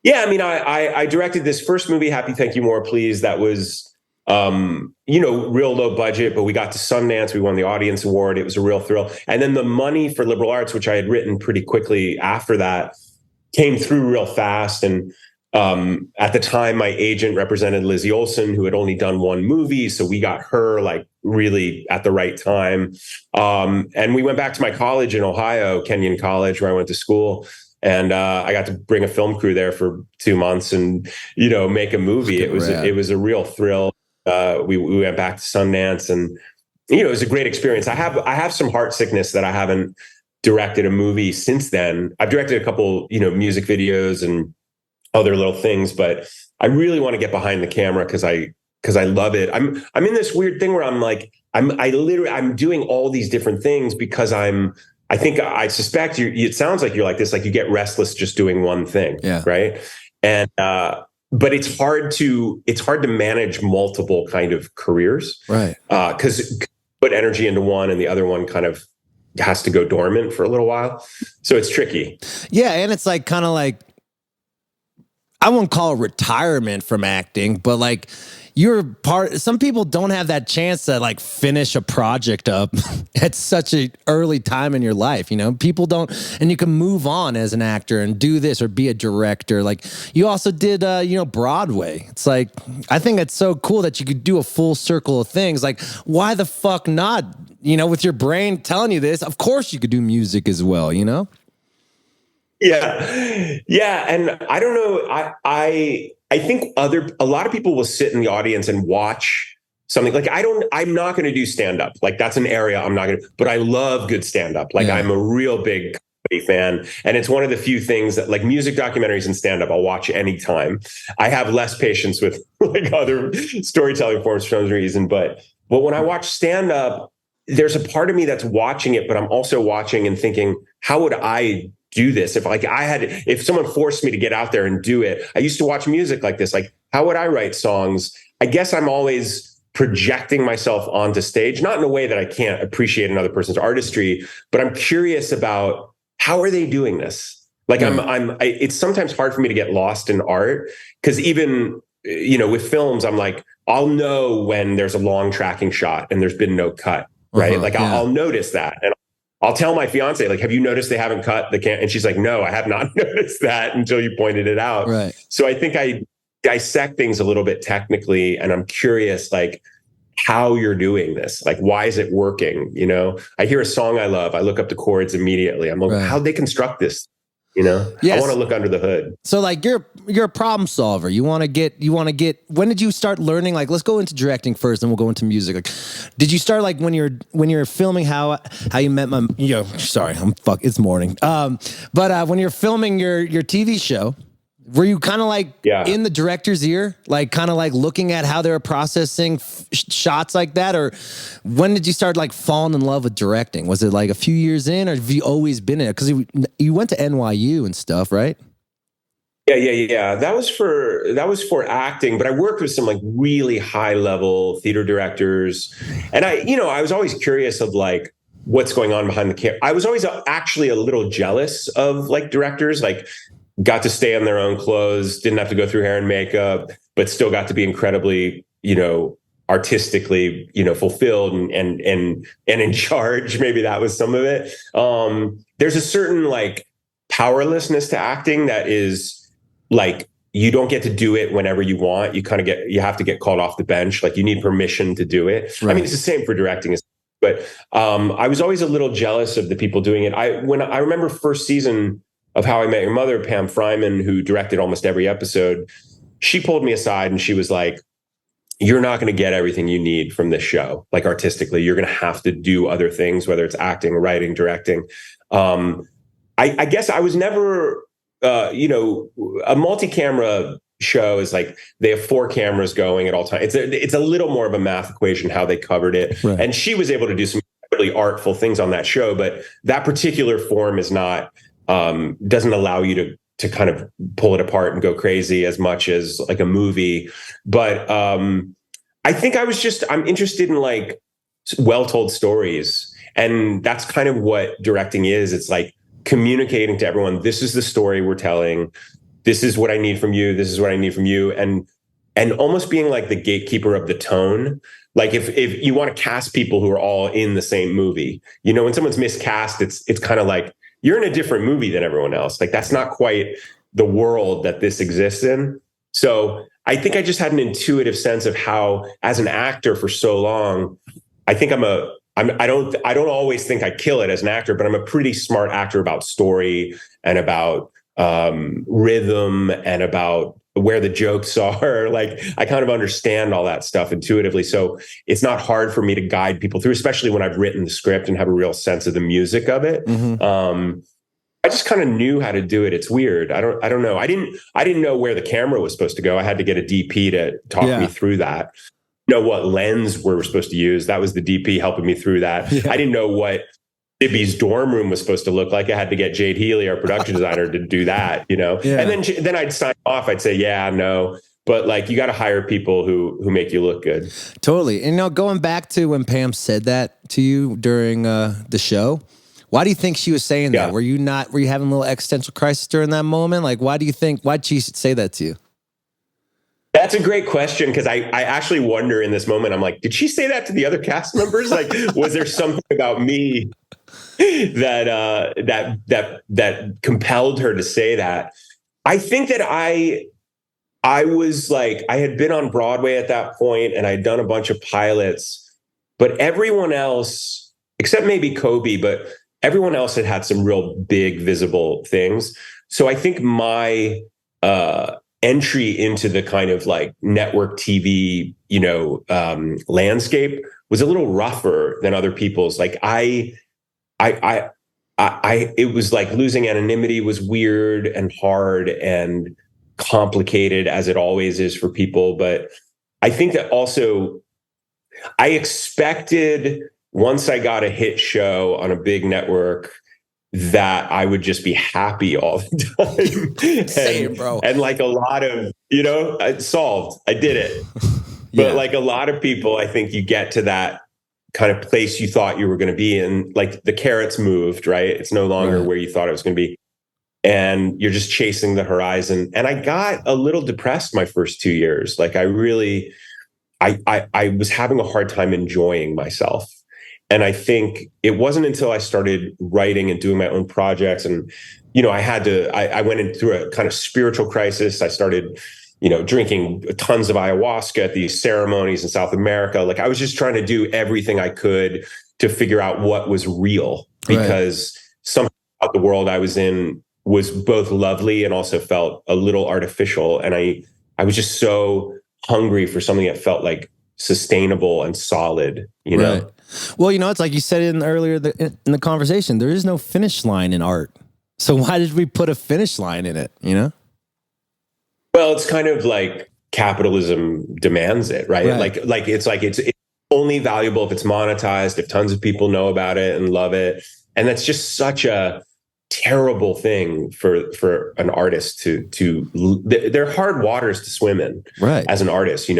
Yeah. I mean, I directed this first movie, Happy Thank You More Please. That was, you know, real low budget, but we got to Sundance. We won the audience award. It was a real thrill. And then the money for liberal arts, which I had written pretty quickly after that, came through real fast. And at the time, my agent represented Lizzie Olsen, who had only done 1 movie. So we got her like really at the right time. And we went back to my college in Ohio, Kenyon College, where I went to school. And I got to bring a film crew there for 2 months and, you know, make a movie. It was a real thrill. We went back to Sundance, and, you know, it was a great experience. I have some heart sickness that I haven't directed a movie since then. I've directed a couple, you know, music videos and other little things, but I really want to get behind the camera because I love it. I'm in this weird thing where I'm like, I'm doing all these different things because I suspect it sounds like you're like this, like you get restless just doing one thing. Yeah. Right. And, but it's hard to manage multiple kind of careers. Right. Cause put energy into one and the other one kind of has to go dormant for a little while. So it's tricky. Yeah. And it's like, kind of like, I won't call it retirement from acting, but like, some people don't have that chance to like finish a project up at such an early time in your life, you know? People don't, and you can move on as an actor and do this or be a director. Like you also did, Broadway. It's like, I think it's so cool that you could do a full circle of things. Like, why the fuck not? You know, with your brain telling you this, of course you could do music as well, you know? Yeah. Yeah. And I don't know. I think a lot of people will sit in the audience and watch something like I'm not going to do stand up. Like that's an area I'm not going to, but I love good stand up. Like I'm a real big comedy fan. And it's one of the few things that like music documentaries and stand up, I'll watch anytime. I have less patience with like other storytelling forms for some reason. But when I watch stand up, there's a part of me that's watching it, but I'm also watching and thinking, how would I do this? If someone forced me to get out there and do it, I used to watch music like this. Like, how would I write songs? I guess I'm always projecting myself onto stage, not in a way that I can't appreciate another person's artistry, but I'm curious about how are they doing this? Like it's sometimes hard for me to get lost in art because even, with films, I'm like, I'll know when there's a long tracking shot and there's been no cut. Right. I'll notice that. And I'll tell my fiance, like, have you noticed they haven't cut the can? And she's like, no, I have not noticed that until you pointed it out. Right. So I think I dissect things a little bit technically. And I'm curious, like, how you're doing this. Like, why is it working? I hear a song I love. I look up the chords immediately. I'm like, how'd they construct this? Yes. I want to look under the hood. So like you're a problem solver. You want to get, when did you start learning? Like, let's go into directing first and we'll go into music. Like, did you start like when you're filming how you met it's morning. But when you're filming your TV show, were you kind of like in the director's ear, like kind of like looking at how they were processing shots like that? Or when did you start like falling in love with directing? Was it like a few years in, or have you always been in it? Because you went to NYU and stuff, right? Yeah. That was for acting, but I worked with some like really high level theater directors. And I was always curious of like, what's going on behind the camera. I was always actually a little jealous of like directors, like got to stay in their own clothes, didn't have to go through hair and makeup, but still got to be incredibly, artistically, fulfilled and in charge. Maybe that was some of it. There's a certain like powerlessness to acting that is like, you don't get to do it whenever you want. You have to get called off the bench. Like you need permission to do it. Right. I mean, it's the same for directing, but I was always a little jealous of the people doing it. When I remember first season of How I Met Your Mother, Pam Fryman, who directed almost every episode, she pulled me aside and she was like, you're not going to get everything you need from this show. Like artistically, you're going to have to do other things, whether it's acting, writing, directing. I guess I was never, a multi-camera show is like, they have 4 cameras going at all times. It's a little more of a math equation, how they covered it. Right. And she was able to do some really artful things on that show, but that particular form is not, doesn't allow you to kind of pull it apart and go crazy as much as like a movie. But I think I'm interested in like well-told stories. And that's kind of what directing is. It's like communicating to everyone, this is the story we're telling. This is what I need from you. This is what I need from you. And almost being like the gatekeeper of the tone. Like if you want to cast people who are all in the same movie, when someone's miscast, it's kind of like, you're in a different movie than everyone else. Like that's not quite the world that this exists in. So I think I just had an intuitive sense of how, as an actor for so long, I think I don't always think I kill it as an actor, but I'm a pretty smart actor about story and about rhythm and about where the jokes are. Like I kind of understand all that stuff intuitively. So it's not hard for me to guide people through, especially when I've written the script and have a real sense of the music of it. Mm-hmm. I just kind of knew how to do it. It's weird. I don't know. I didn't know where the camera was supposed to go. I had to get a DP to talk me through that. Know what lens we were supposed to use. That was the DP helping me through that. Yeah. I didn't know what Libby's dorm room was supposed to look like. I had to get Jade Healy, our production designer, to do that, Yeah. And then I'd sign off. I'd say, yeah, no. But like, you got to hire people who make you look good. Totally. And going back to when Pam said that to you during the show, why do you think she was saying that? Were you having a little existential crisis during that moment? Like, why'd she say that to you? That's a great question, because I actually wonder in this moment, I'm like, did she say that to the other cast members? Like, was there something about me that compelled her to say that? I think that I was like, I had been on Broadway at that point, and I'd done a bunch of pilots, but everyone else, except maybe Kobe, but everyone else had some real big visible things. So I think my entry into the kind of like network TV, landscape was a little rougher than other people's. Like it was like losing anonymity was weird and hard and complicated, as it always is for people. But I think that also I expected, once I got a hit show on a big network, that I would just be happy all the time. Same, bro. And like a lot of, I solved, I did it. Yeah. But like a lot of people, I think you get to that kind of place you thought you were going to be in, like the carrots moved, right? It's no longer where you thought it was going to be. And you're just chasing the horizon. And I got a little depressed my first 2 years. Like I was having a hard time enjoying myself. And I think it wasn't until I started writing and doing my own projects, and, I went through a kind of spiritual crisis. I started, drinking tons of ayahuasca at these ceremonies in South America. Like I was just trying to do everything I could to figure out what was real, because something about the world I was in was both lovely and also felt a little artificial. And I was just so hungry for something that felt like sustainable and solid, know? Well, it's like you said earlier in the conversation, there is no finish line in art. So why did we put a finish line in it, Well, it's kind of like capitalism demands it, right? Like it's only valuable if it's monetized, if tons of people know about it and love it. And that's just such a terrible thing for an artist to they're hard waters to swim in, right? As an artist,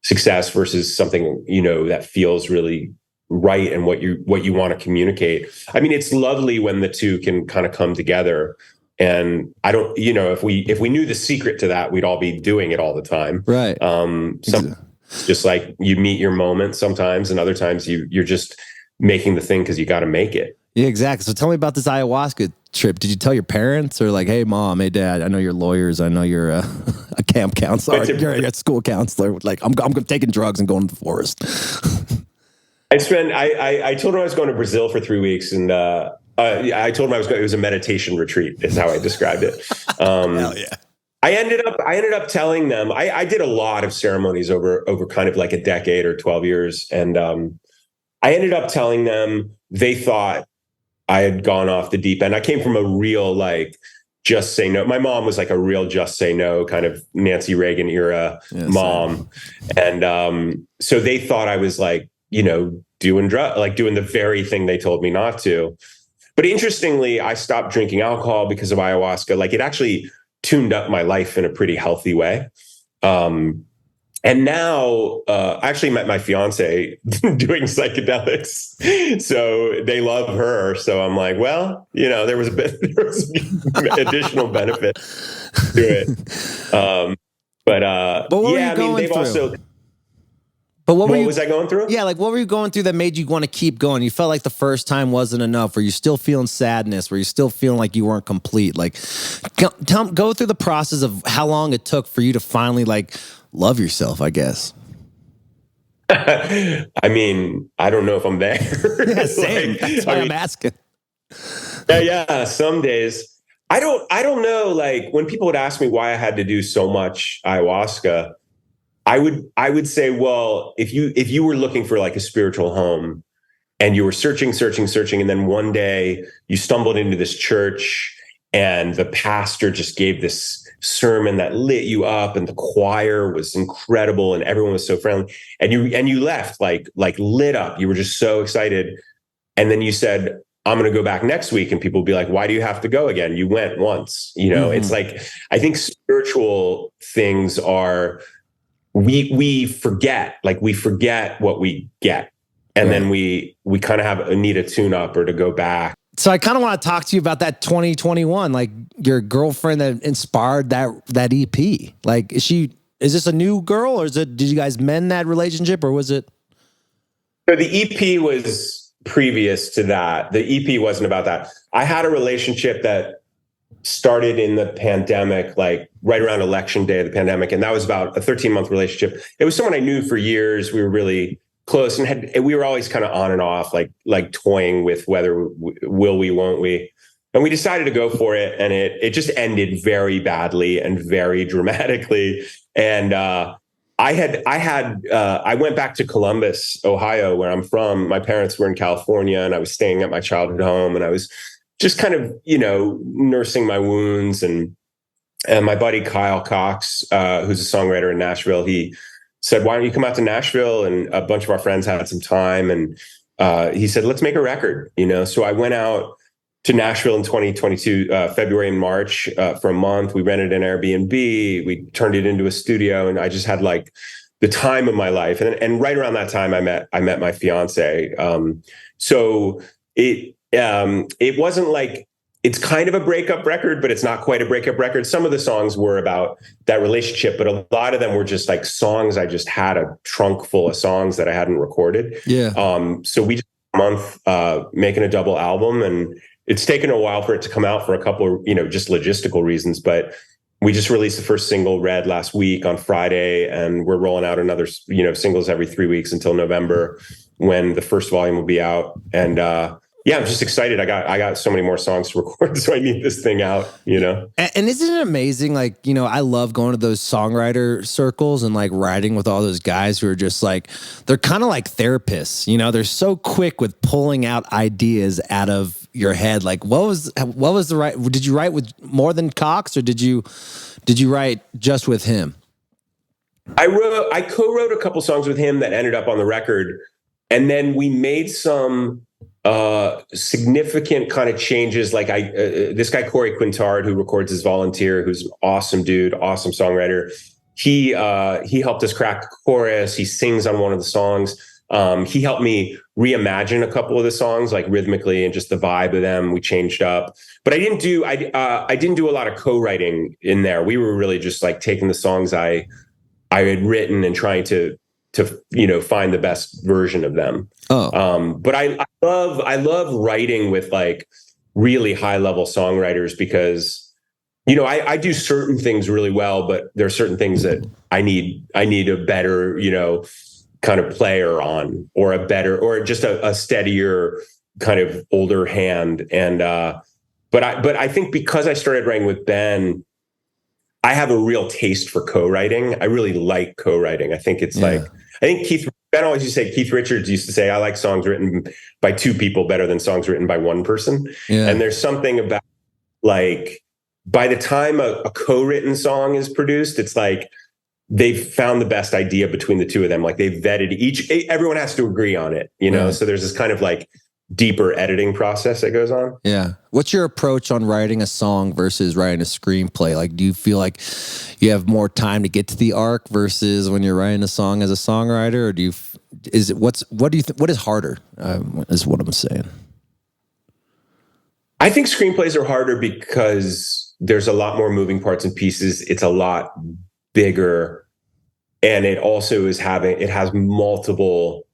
success versus something, that feels really right and what you want to communicate. I mean, it's lovely when the two can kind of come together. And I don't, if we knew the secret to that, we'd all be doing it all the time. Right. Just like you meet your moment sometimes, and other times you're just making the thing because you got to make it. Yeah, exactly. So tell me about this ayahuasca trip. Did you tell your parents, or like, hey, mom, hey, dad, I know you're lawyers. I know you're a camp counselor. You're a school counselor. Like, I'm taking drugs and going to the forest. I told him I was going to Brazil for 3 weeks, and I told him it was a meditation retreat, is how I described it. Hell yeah. I ended up telling them, I did a lot of ceremonies over kind of like a decade or 12 years. And I ended up telling them, they thought I had gone off the deep end. I came from a real, like, just say no. My mom was like a real just say no kind of Nancy Reagan era mom. Same. And so they thought I was like, doing the very thing they told me not to. But interestingly, I stopped drinking alcohol because of ayahuasca. Like, it actually tuned up my life in a pretty healthy way. And now I actually met my fiance doing psychedelics. So they love her. So I'm like, well, there was additional benefit to it. But yeah, I mean, they've also... But what was I going through? Yeah, like what were you going through that made you want to keep going? You felt like the first time wasn't enough. Were you still feeling sadness? Were you still feeling like you weren't complete? Like, go through the process of how long it took for you to finally like love yourself, I guess. I mean, I don't know if I'm there. Yeah, same. That's why I'm asking. Yeah. Some days I don't know. Like, when people would ask me why I had to do so much ayahuasca, I would say, well, if you were looking for like a spiritual home and you were searching, and then one day you stumbled into this church and the pastor just gave this sermon that lit you up and the choir was incredible and everyone was so friendly, and you left like lit up. You were just so excited. And then you said, I'm going to go back next week. And people will be like, why do you have to go again? You went once. It's like, I think spiritual things are... We forget what we get. And then we kind of need a tune up or to go back. So I kind of want to talk to you about that 2021, like your girlfriend that inspired that EP. Like, is she is this a new girl, or did you guys mend that relationship, or was it? So the EP was previous to that. The EP wasn't about that. I had a relationship that started in the pandemic, like right around election day of the pandemic. And that was about a 13-month relationship. It was someone I knew for years. We were really close and we were always kind of on and off, like toying with whether will we, won't we. And we decided to go for it. And it just ended very badly and very dramatically. And I went back to Columbus, Ohio, where I'm from. My parents were in California and I was staying at my childhood home, and I was just kind of, nursing my wounds. And my buddy Kyle Cox, who's a songwriter in Nashville, he said, "Why don't you come out to Nashville?" And a bunch of our friends had some time, and he said, "Let's make a record." So I went out to Nashville in 2022, February and March, for a month. We rented an Airbnb. We turned it into a studio, and I just had like the time of my life. And right around that time, I met my fiance. So it wasn't like, it's kind of a breakup record, but it's not quite a breakup record. Some of the songs were about that relationship, but a lot of them were just like songs. I just had a trunk full of songs that I hadn't recorded. Yeah. So we just spent a month making a double album, and it's taken a while for it to come out for a couple of, just logistical reasons, but we just released the first single, Red, last week on Friday, and we're rolling out another, singles every 3 weeks until November, when the first volume will be out. And, yeah, I'm just excited. I got so many more songs to record, so I need this thing out, And isn't it amazing? Like, I love going to those songwriter circles and like writing with all those guys who are just like, they're kind of like therapists, they're so quick with pulling out ideas out of your head. Like, what was the right? Did you write with more than Cox, or did you write just with him? I co-wrote a couple songs with him that ended up on the record, and then we made some significant kind of changes. Like this guy, Corey Quintard, who records as volunteer, who's an awesome dude, awesome songwriter. He helped us crack a chorus. He sings on one of the songs. He helped me reimagine a couple of the songs, like rhythmically, and just the vibe of them. We changed up, but I didn't do a lot of co-writing in there. We were really just like taking the songs I had written and trying to find the best version of them. But I love writing with like really high level songwriters, because I do certain things really well, but there are certain things that I need a better kind of player on, or a better, or just a steadier kind of older hand. And but I think because I started writing with Ben, I have a real taste for co-writing. I really like co-writing. I think it's like, I think Ben always used to say, Keith Richards used to say, I like songs written by two people better than songs written by one person. Yeah. And there's something about like, by the time a co-written song is produced, it's like they've found the best idea between the two of them. Like they've vetted everyone has to agree on it, Right. So there's this kind of like deeper editing process that goes on. Yeah. What's your approach on writing a song versus writing a screenplay? Like, do you feel like you have more time to get to the arc versus when you're writing a song as a songwriter, or what is harder? Is what I'm saying. I think screenplays are harder because there's a lot more moving parts and pieces. It's a lot bigger, and it also has multiple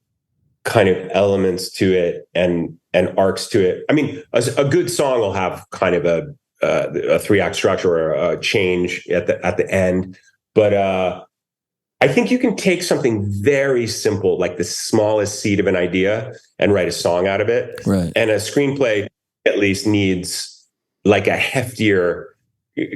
kind of elements to it and arcs to it. I mean, a good song will have kind of a 3-act structure or a change at the end, but I think you can take something very simple, like the smallest seed of an idea, and write a song out of it. Right. And a screenplay at least needs like a heftier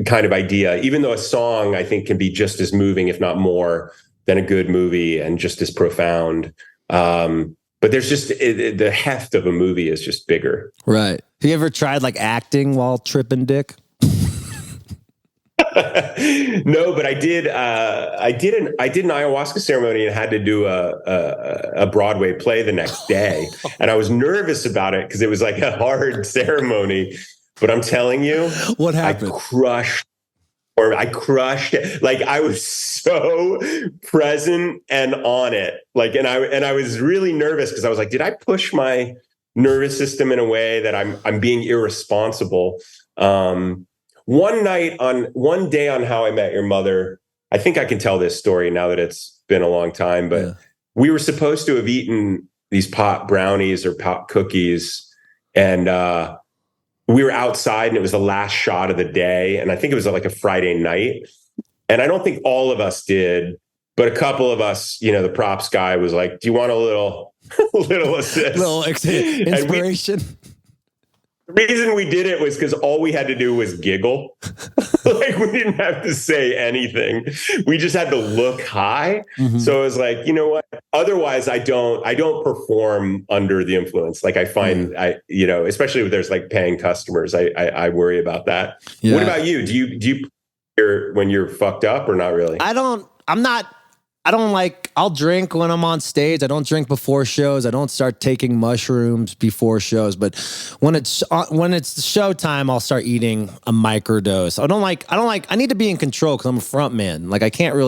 kind of idea, even though a song I think can be just as moving, if not more, than a good movie, and just as profound. But there's just the heft of a movie is just bigger. Right. Have you ever tried like acting while tripping dick? No, but I did an ayahuasca ceremony and had to do a Broadway play the next day. And I was nervous about it because it was like a hard ceremony. But I'm telling you, what happened? I crushed it. Like I was so present and on it. Like, and I was really nervous because I was like, did I push my nervous system in a way that I'm being irresponsible? One day on How I Met Your Mother, I think I can tell this story now that it's been a long time, but we were supposed to have eaten these pot brownies or pot cookies, and we were outside, and it was the last shot of the day, and I think it was like a Friday night, and I don't think all of us did, but a couple of us, you know, the props guy was like, "Do you want a little assist, little inspiration?" The reason we did it was because all we had to do was giggle. Like, we didn't have to say anything. We just had to look high. Mm-hmm. So it was like, you know what? Otherwise, I don't perform under the influence. Like, I find especially if there's like paying customers, I worry about that. Yeah. What about you? Do you when you're fucked up or not really? I'll drink when I'm on stage. I don't drink before shows. I don't start taking mushrooms before shows. But when it's showtime, I'll start eating a microdose. I need to be in control because I'm a front man. Like, I still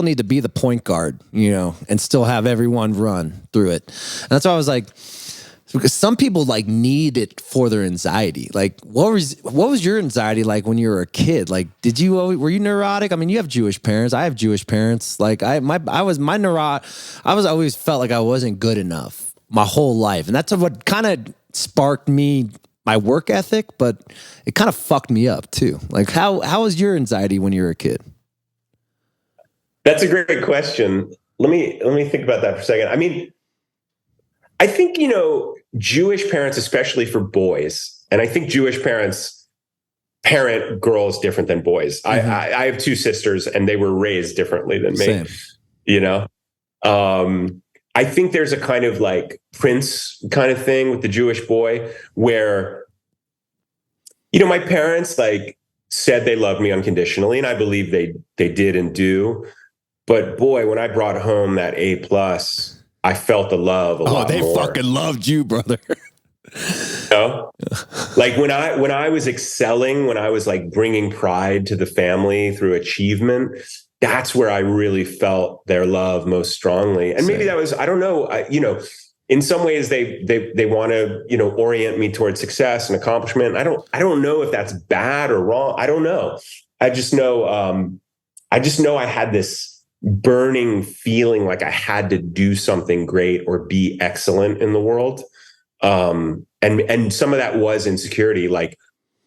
need to be the point guard, you know, and still have everyone run through it. And that's why I was like, because some people like need it for their anxiety. Like, what was your anxiety like when you were a kid? Like, were you neurotic? I mean, you have Jewish parents. I have Jewish parents. Like, I always felt like I wasn't good enough my whole life, and that's what kind of sparked my work ethic. But it kind of fucked me up too. Like, how was your anxiety when you were a kid? That's a great question. Let me think about that for a second. I mean, I think, you know, Jewish parents, especially for boys, and I think Jewish parents parent girls different than boys. Mm-hmm. I have two sisters, and they were raised differently than me. Same. You know, I think there's a kind of like prince kind of thing with the Jewish boy where, you know, my parents like said they loved me unconditionally, and I believe they did and do. But boy, when I brought home that A+, I felt the love a lot more. Oh, they fucking loved you, brother. You know? Like, when I was excelling, when I was like bringing pride to the family through achievement, that's where I really felt their love most strongly. And maybe that was, I don't know, you know, in some ways they want to, you know, orient me towards success and accomplishment. I don't know if that's bad or wrong. I don't know. I just know I had this burning feeling like I had to do something great or be excellent in the world. And some of that was insecurity. Like,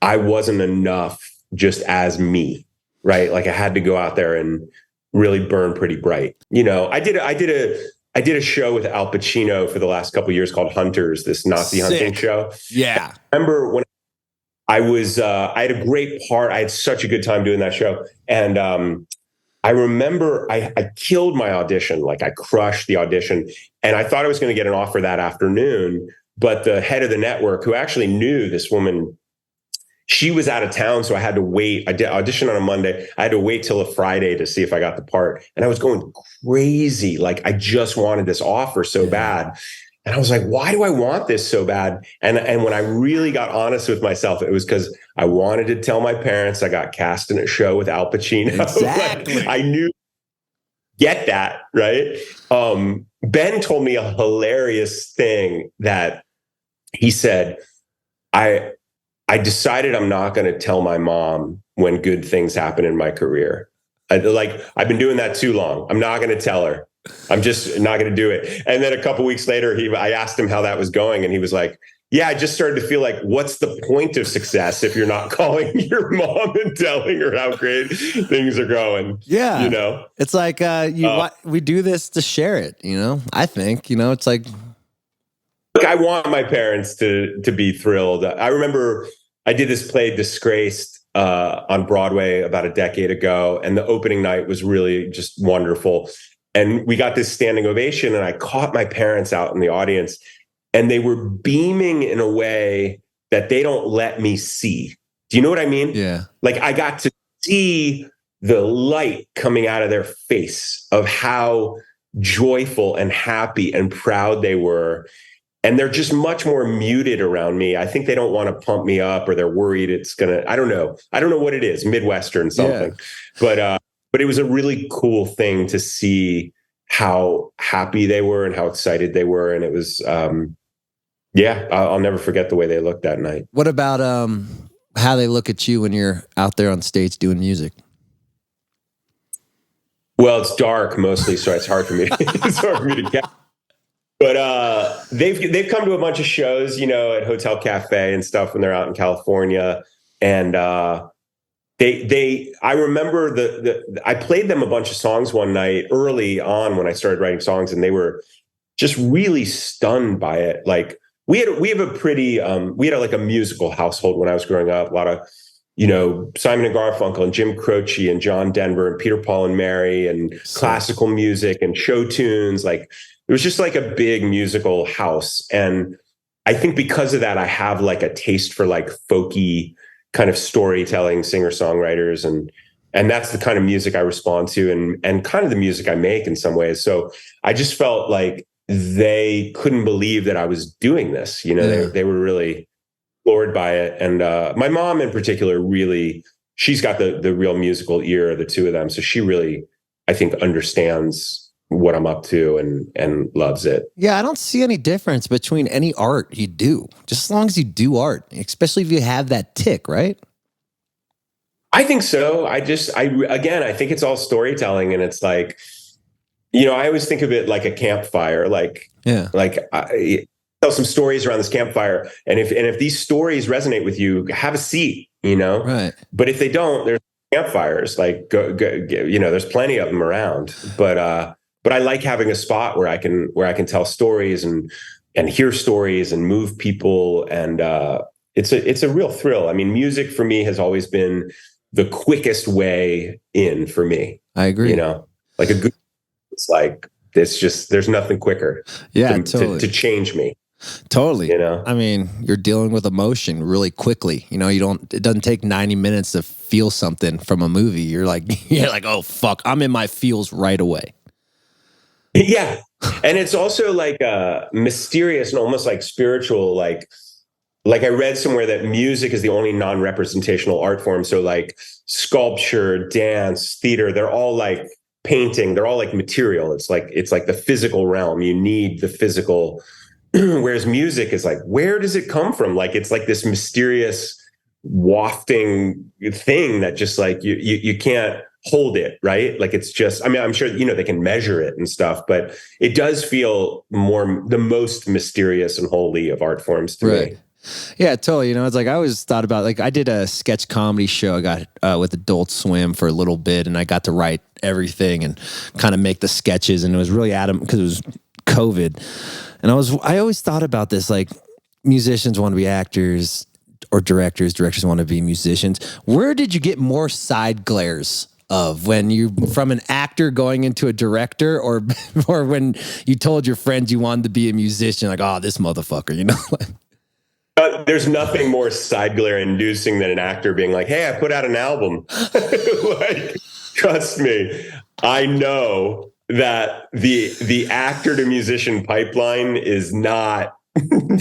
I wasn't enough just as me, right? Like, I had to go out there and really burn pretty bright. You know, I did a show with Al Pacino for the last couple of years called Hunters, this Nazi hunting show. Yeah. I remember when I had a great part. I had such a good time doing that show. And, I remember I killed my audition, like I crushed the audition, and I thought I was going to get an offer that afternoon. But the head of the network, who actually knew this woman, she was out of town. So I had to wait. I did audition on a Monday. I had to wait till a Friday to see if I got the part. And I was going crazy. Like, I just wanted this offer so bad. And I was like, why do I want this so bad? And when I really got honest with myself, it was because I wanted to tell my parents I got cast in a show with Al Pacino. Exactly. Like, I knew, get that, right? Ben told me a hilarious thing that he said, I decided I'm not going to tell my mom when good things happen in my career. I've been doing that too long. I'm not going to tell her. I'm just not going to do it. And then a couple of weeks later, I asked him how that was going. And he was like, yeah, I just started to feel like, what's the point of success if you're not calling your mom and telling her how great things are going? Yeah. You know, it's like, we do this to share it, you know, I think, you know, it's like. Look, I want my parents to be thrilled. I remember I did this play Disgraced on Broadway about a decade ago. And the opening night was really just wonderful. And we got this standing ovation, and I caught my parents out in the audience, and they were beaming in a way that they don't let me see. Do you know what I mean? Yeah. Like, I got to see the light coming out of their face of how joyful and happy and proud they were. And they're just much more muted around me. I think they don't want to pump me up, or they're worried it's going to, I don't know what it is, Midwestern something. Yeah. But it was a really cool thing to see how happy they were and how excited they were. And it was, I'll never forget the way they looked that night. What about how they look at you when you're out there on stage doing music? Well, it's dark mostly, so it's hard for me. It's hard for me to get. But they've come to a bunch of shows, at Hotel Cafe and stuff when they're out in California, and I remember I played them a bunch of songs one night early on when I started writing songs, and they were just really stunned by it. Like we have a pretty we had like a musical household when I was growing up. A lot of Simon and Garfunkel and Jim Croce and John Denver and Peter, Paul and Mary and classical music and show tunes. Like it was just like a big musical house. And I think because of that, I have like a taste for like folky kind of storytelling singer-songwriters. And that's the kind of music I respond to and kind of the music I make in some ways. So I just felt like they couldn't believe that I was doing this. They were really floored by it. And my mom in particular, really, she's got the real musical ear of the two of them. So she really, I think, understands what I'm up to and loves it. Yeah, I don't see any difference between any art you do, just as long as you do art, especially if you have that tick, right? I think so. I think it's all storytelling, and it's like, I always think of it like a campfire, I tell some stories around this campfire, and if these stories resonate with you, have a seat, Right. But if they don't, there's campfires, like go, there's plenty of them around. But I like having a spot where I can tell stories and hear stories and move people, and it's a real thrill. I mean, music for me has always been the quickest way in for me. I agree. Like a good, it's just there's nothing quicker. Yeah, totally. To change me. Totally. I mean, you're dealing with emotion really quickly. It doesn't take 90 minutes to feel something from a movie. You're like, oh fuck, I'm in my feels right away. Yeah. And it's also like mysterious and almost like spiritual, like I read somewhere that music is the only non-representational art form. So like sculpture, dance, theater, they're all like painting, they're all like material. It's like the physical realm. You need the physical. Whereas music is like, where does it come from? Like, it's like this mysterious wafting thing that just like, you can't hold it, right? Like, it's just, I mean, I'm sure, they can measure it and stuff, but it does feel the most mysterious and holy of art forms to me. Yeah, totally. It's like I always thought about, like, I did a sketch comedy show I got with Adult Swim for a little bit, and I got to write everything and kind of make the sketches, and it was really adamant because it was COVID. And I always thought about this, like, musicians want to be actors or directors want to be musicians. Where did you get more side glares of, when you from an actor going into a director, or when you told your friends you wanted to be a musician, like, oh, this motherfucker, There's nothing more side glare inducing than an actor being like, hey, I put out an album. Like, trust me, I know that the actor to musician pipeline is not the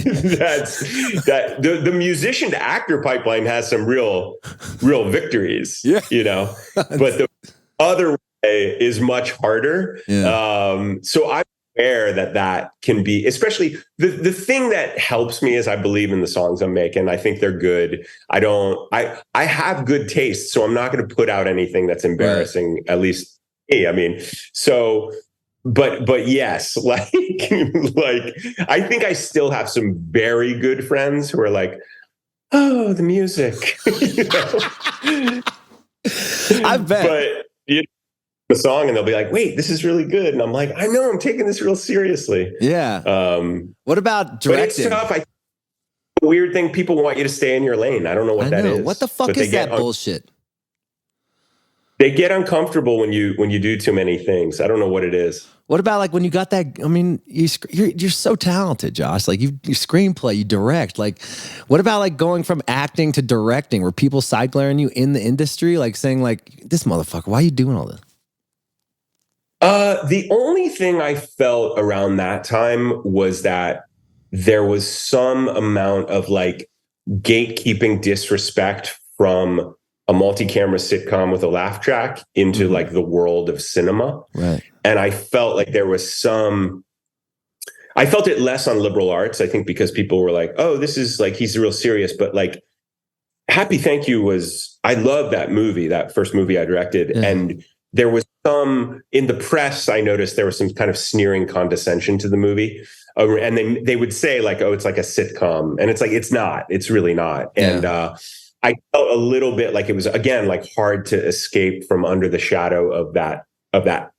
musician to actor pipeline has some real victories, but the other way is much harder. So I'm aware that can be, especially the thing that helps me is I believe in the songs I'm making. I think they're good. I have good taste, so I'm not going to put out anything that's embarrassing, at least me. I mean, so, but yes, like I think I still have some very good friends who are like, oh, the music, I bet. But the song, and they'll be like, wait, this is really good. And I'm like, I know, I'm taking this real seriously. Yeah. What about directing? But it's tough. The weird thing, people want you to stay in your lane. I don't know what that is. What the fuck is that bullshit? They get uncomfortable when you do too many things. I don't know what it is. What about, like, when you got that? I mean, you're so talented, Josh. Like, you screenplay, you direct. Like, what about, like, going from acting to directing? Were people side glaring you in the industry, like saying, like, this motherfucker, why are you doing all this? The only thing I felt around that time was that there was some amount of, like, gatekeeping disrespect from a multi-camera sitcom with a laugh track into like the world of cinema. Right. And I felt like there was I felt it less on liberal arts, I think, because people were like, oh, this is like, he's real serious. But like, Happy Thank You I love that movie, that first movie I directed. Yeah. And there was in the press, I noticed there was some kind of sneering condescension to the movie. And then they would say like, oh, it's like a sitcom. And it's like, it's not, it's really not. And I felt a little bit like it was, again, like hard to escape from under the shadow of that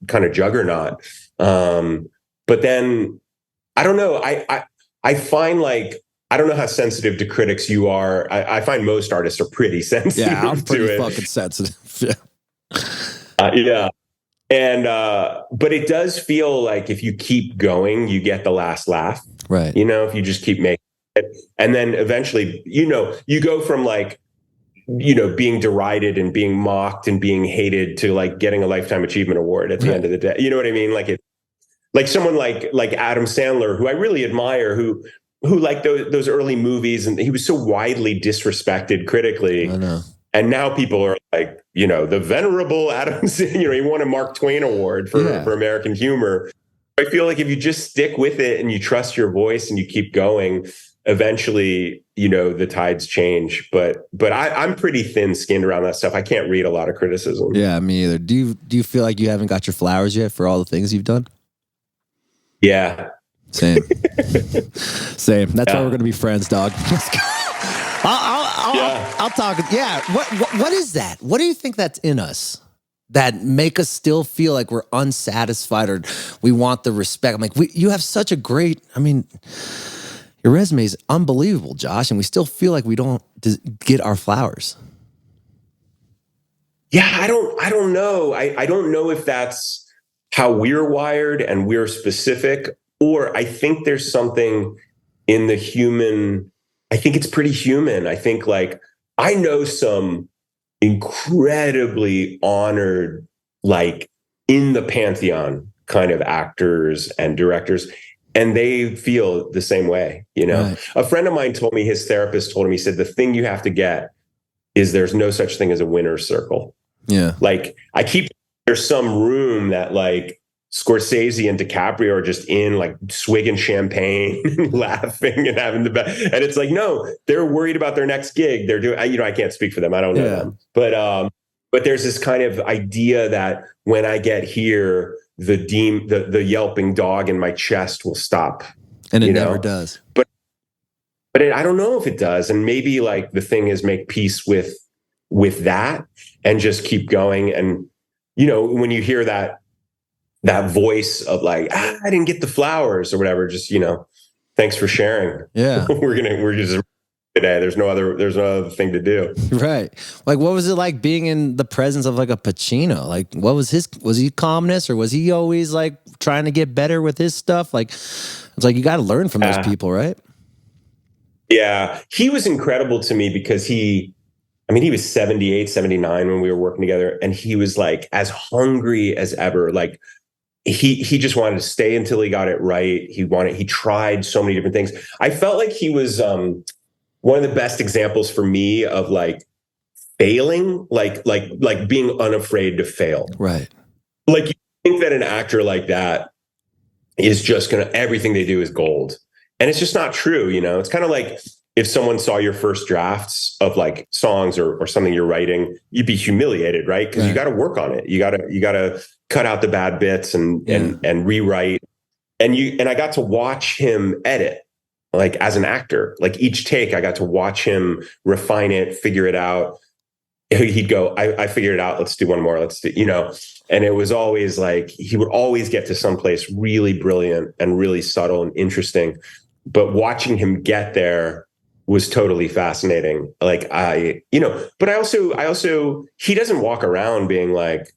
kind of juggernaut. But then I don't know. I find like, I don't know how sensitive to critics you are. I find most artists are pretty sensitive. Yeah, I'm pretty to it. fucking sensitive. Yeah. And, but it does feel like if you keep going, you get the last laugh, right? You know, if you just keep making it. And then eventually, you know, you go from like, you know, being derided and being mocked and being hated to like getting a Lifetime Achievement Award at the end of the day. You know what I mean? Like it, like someone like Adam Sandler, who I really admire, who like those early movies, and he was so widely disrespected critically. I know. And now people are like, you know, the venerable Adam Sandler, you know, he won a Mark Twain Award for American humor. I feel like if you just stick with it and you trust your voice and you keep going, eventually, you know, the tides change. But I'm pretty thin-skinned around that stuff. I can't read a lot of criticism. Yeah, me either. Do you feel like you haven't got your flowers yet for all the things you've done? Yeah. Same. Same. That's why we're going to be friends, dog. Let's go. I'll talk. Yeah. What is that? What do you think that's in us that make us still feel like we're unsatisfied or we want the respect? I'm like, you have such a great, I mean, your resume is unbelievable, Josh, and we still feel like we don't get our flowers. Yeah, I don't know. I don't know if that's how we're wired and we're specific, or I think there's something in the human. I think it's pretty human. I think like I know some incredibly honored, like in the pantheon kind of actors and directors, and they feel the same way. You know, right. A friend of mine told me, his therapist told him, he said, the thing you have to get is there's no such thing as a winner's circle. Yeah. Like there's some room that like Scorsese and DiCaprio are just in, like swigging champagne and laughing and having the best. And it's like, no, they're worried about their next gig. They're doing, you know, I can't speak for them. I don't know them, but there's this kind of idea that when I get here, the yelping dog in my chest will stop. And it never does. But I don't know if it does. And maybe like the thing is make peace with that and just keep going. And, you know, when you hear that voice of like, I didn't get the flowers or whatever, just, you know, thanks for sharing. Yeah. we're just today. There's no other thing to do. Right. Like, what was it like being in the presence of like a Pacino? Like, what was he calmness, or was he always like trying to get better with his stuff? Like, it's like, you got to learn from those people, right? Yeah. He was incredible to me because he was 78, 79 when we were working together, and he was like as hungry as ever. Like he just wanted to stay until he got it right. He tried so many different things. I felt like he was one of the best examples for me of like failing, like being unafraid to fail. Right. Like you think that an actor like that is just everything they do is gold. And it's just not true. You know, it's kind of like if someone saw your first drafts of like songs or something you're writing, you'd be humiliated, right? Because you got to work on it. You got to cut out the bad bits and rewrite. And I got to watch him edit, like as an actor. Like each take, I got to watch him refine it, figure it out. He'd go, I figured it out. Let's do one more. Let's do, you know. And it was always like he would always get to someplace really brilliant and really subtle and interesting. But watching him get there was totally fascinating. Like but I also, he doesn't walk around being like,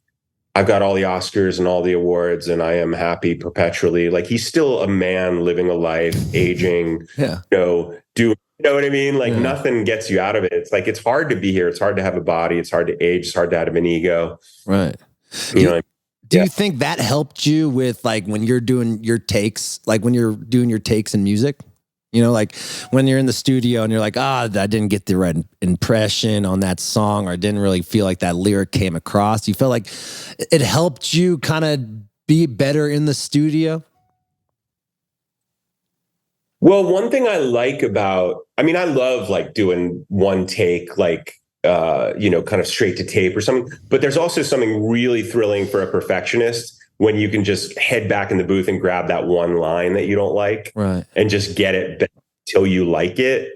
I've got all the Oscars and all the awards and I am happy perpetually. Like he's still a man living a life, aging, you know what I mean? Like nothing gets you out of it. It's like, it's hard to be here. It's hard to have a body. It's hard to age. It's hard to have an ego. Right. Do you think that helped you with like when you're doing your takes, like when you're doing your takes in music? You know, like when you're in the studio and you're like, I didn't get the right impression on that song, or I didn't really feel like that lyric came across. You felt like it helped you kind of be better in the studio? Well, one thing I like I love like doing one take, like kind of straight to tape or something. But there's also something really thrilling for a perfectionist when you can just head back in the booth and grab that one line that you don't like, right, and just get it till you like it.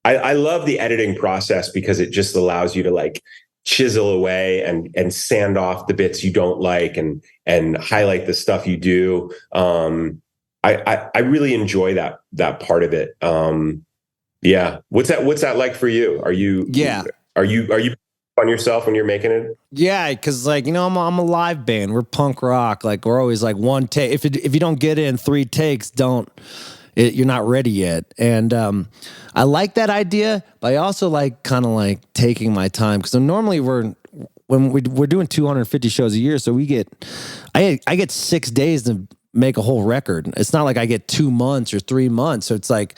I love the editing process because it just allows you to like chisel away and sand off the bits you don't like and highlight the stuff you do. I really enjoy that part of it. Yeah. What's that like for you? Are you on yourself when you're making it? Yeah, because like I'm a live band. We're punk rock. Like we're always like one take. If you don't get it in 3 takes, you're not ready yet. And I like that idea, but I also like kind of like taking my time because normally we're doing 250 shows a year, so I get 6 days to make a whole record. It's not like I get 2 months or 3 months. So it's like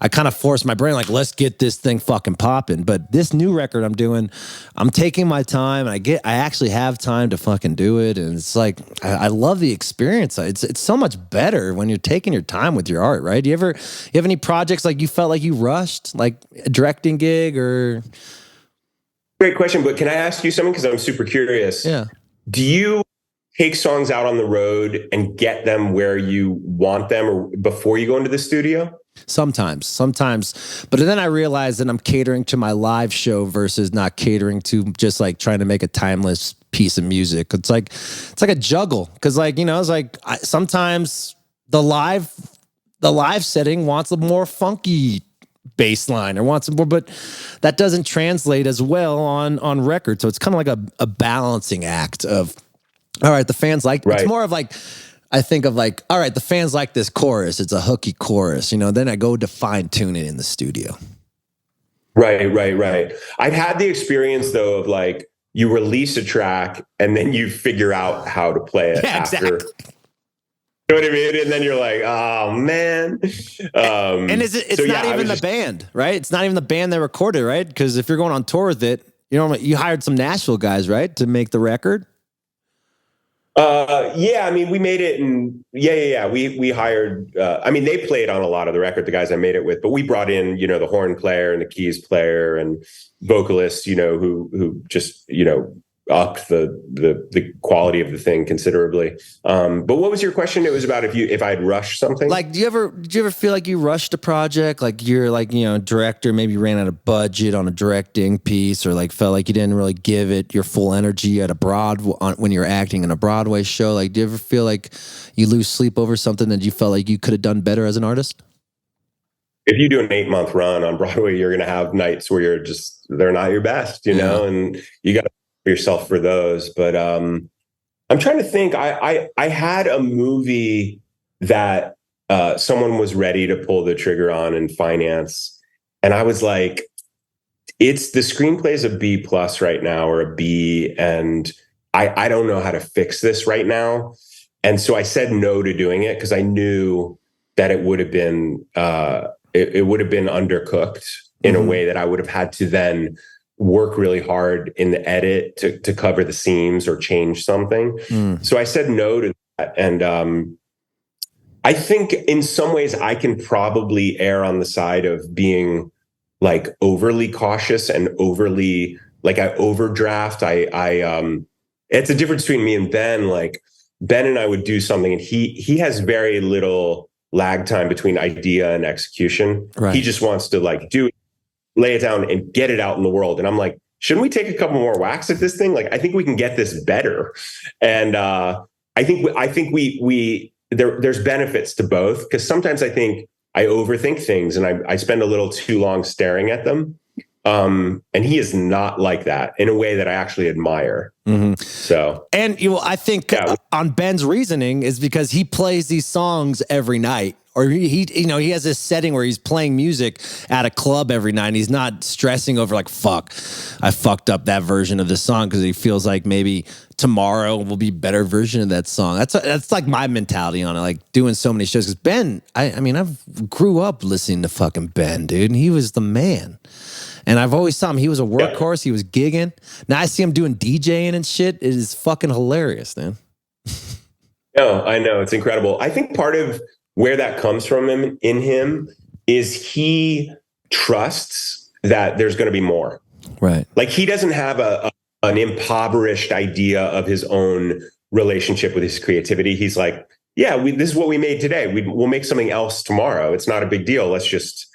I kind of force my brain, like, let's get this thing fucking popping. But this new record I'm doing, I'm taking my time, and I actually have time to fucking do it. And it's like I love the experience. It's so much better when you're taking your time with your art, right? You have any projects like you felt like you rushed, like a directing gig or? Great question, but can I ask you something? Because I'm super curious. Yeah. Do you take songs out on the road and get them where you want them or before you go into the studio? Sometimes. But then I realize that I'm catering to my live show versus not catering to just like trying to make a timeless piece of music. It's like a juggle. Cause like, it's like sometimes the live setting wants a more funky bass line or wants more, but that doesn't translate as well on record. So it's kind of like a balancing act of, all right, the fans like, right. It's more of like, I think of like, all right, the fans like this chorus. It's a hooky chorus, then I go to fine tune it in the studio. Right. I've had the experience though of like, you release a track and then you figure out how to play it after. Exactly. You know what I mean? And then you're like, oh man. And it's not even the band, right? It's not even the band that recorded, right? Because if you're going on tour with it, you hired some Nashville guys, right? To make the record. Yeah, I mean, we made it and we hired, they played on a lot of the record, the guys I made it with, but we brought in, the horn player and the keys player and vocalists, who just, upped the quality of the thing considerably. But what was your question? It was about if I'd rushed something. Like, did you ever feel like you rushed a project? Like you're like, director, maybe ran out of budget on a directing piece, or like felt like you didn't really give it your full energy when you're acting in a Broadway show. Like, do you ever feel like you lose sleep over something that you felt like you could have done better as an artist? If you do an 8-month run on Broadway, you're going to have nights where they're not your best, and you got to yourself for those. But I'm trying to think. I had a movie that someone was ready to pull the trigger on and finance, and I was like, the screenplay's a B+ right now, or a B, and I don't know how to fix this right now. And so I said no to doing it because I knew that it would have been it would have been undercooked in a way that I would have had to then work really hard in the edit to cover the seams or change something. So I said no to that. And I think in some ways I can probably err on the side of being like overly cautious and overly, like I overdraft. It's a difference between me and Ben. Like Ben and I would do something and he has very little lag time between idea and execution. Right. He just wants to like lay it down and get it out in the world. And I'm like, shouldn't we take a couple more whacks at this thing? Like, I think we can get this better. And I think there's benefits to both, because sometimes I think I overthink things and I spend a little too long staring at them. And he is not like that in a way that I actually admire. So, and I think on Ben's reasoning is because he plays these songs every night, or he has this setting where he's playing music at a club every night. And he's not stressing over like, fuck, I fucked up that version of the song, because he feels like maybe tomorrow will be a better version of that song. That's like my mentality on it, like doing so many shows. Because Ben, I grew up listening to fucking Ben, dude, and he was the man. And I've always saw him. He was a workhorse. He was gigging. Now I see him doing DJing and shit. It is fucking hilarious, man. No, I know. It's incredible. I think part of where that comes from in him is he trusts that there's going to be more. Right. Like he doesn't have an impoverished idea of his own relationship with his creativity. He's like, yeah, this is what we made today. We'll make something else tomorrow. It's not a big deal. Let's just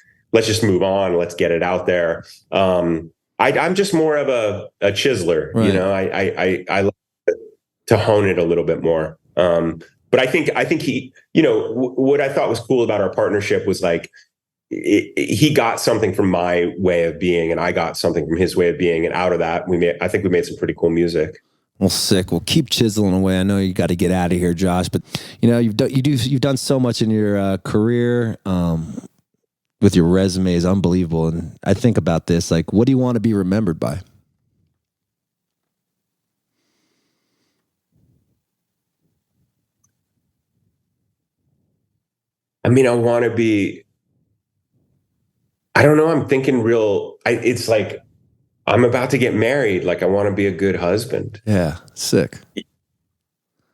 move on. Let's get it out there. I'm just more of a chiseler, right. You know, I like to hone it a little bit more. But I think he, you know, what I thought was cool about our partnership was like, he got something from my way of being and I got something from his way of being. And out of that, I think we made some pretty cool music. Well, sick. Well, keep chiseling away. I know you got to get out of here, Josh, but you know, you've done so much in your career, with your resume is unbelievable. And I think about this, like, what do you want to be remembered by? I mean, I don't know. I'm thinking it's like, I'm about to get married. Like, I want to be a good husband. Yeah. Sick.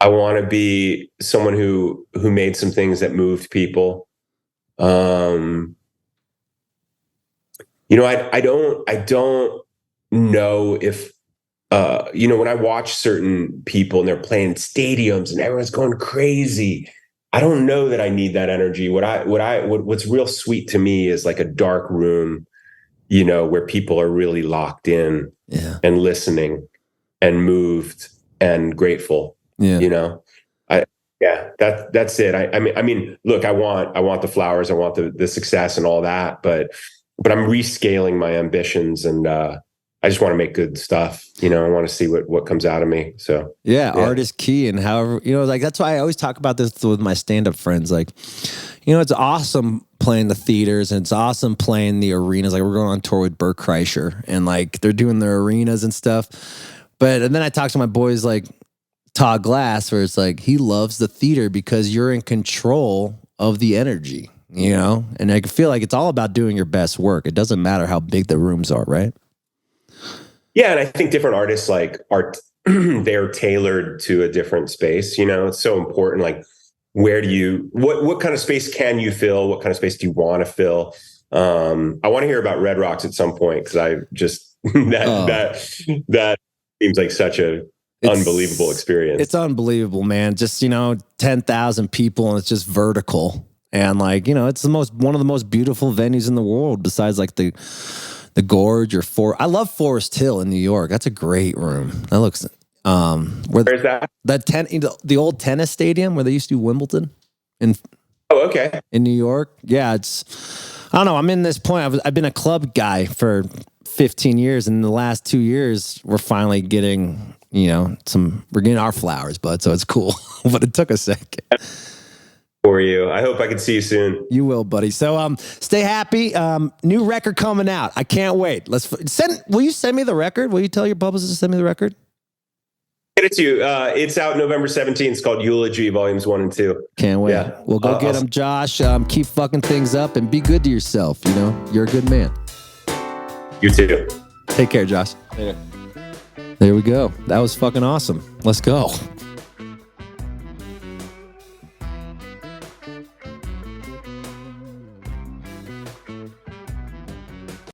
I want to be someone who made some things that moved people. You know, I don't know if, you know, when I watch certain people and they're playing stadiums and everyone's going crazy, I don't know that I need that energy. What's real sweet to me is like a dark room, you know, where people are really locked in and listening and moved and grateful. Yeah. You know, that's it. I mean, look, I want the flowers, I want the success and all that, but I'm rescaling my ambitions and, I just want to make good stuff. You know, I want to see what comes out of me. So yeah, art is key. And however, you know, like, that's why I always talk about this with my stand-up friends. Like, you know, it's awesome playing the theaters and it's awesome playing the arenas. Like, we're going on tour with Bert Kreischer and like, they're doing their arenas and stuff. And then I talk to my boys like Todd Glass, where it's like, he loves the theater because you're in control of the energy, you know? And I feel like it's all about doing your best work. It doesn't matter how big the rooms are, right? Yeah, and I think different artists they're tailored to a different space. You know, it's so important. Like, what kind of space can you fill? What kind of space do you want to fill? I want to hear about Red Rocks at some point because I just that seems like such a unbelievable experience. It's unbelievable, man. Just, you know, 10,000 people and it's just vertical. And like, you know, it's one of the most beautiful venues in the world besides like the Gorge or I love Forest Hill in New York. That's a great room. That looks where's that? The old tennis stadium where they used to do Wimbledon okay. In New York. Yeah, I don't know. I'm in this point. I've been a club guy for 15 years, and in the last 2 years, we're finally getting, you know, we're getting our flowers, bud. So it's cool. But it took a second. For you. I hope I can see you soon. You will, buddy. So stay happy. New record coming out. I can't wait. Will you send me the record? Will you tell your publicist to send me the record? Get it to you. It's out November 17th. It's called Eulogy Volumes 1 and 2. Can't wait. Yeah. Well, go get them, Josh. Keep fucking things up and be good to yourself. You know, you're a good man. You too. Take care, Josh. Later. There we go. That was fucking awesome. Let's go.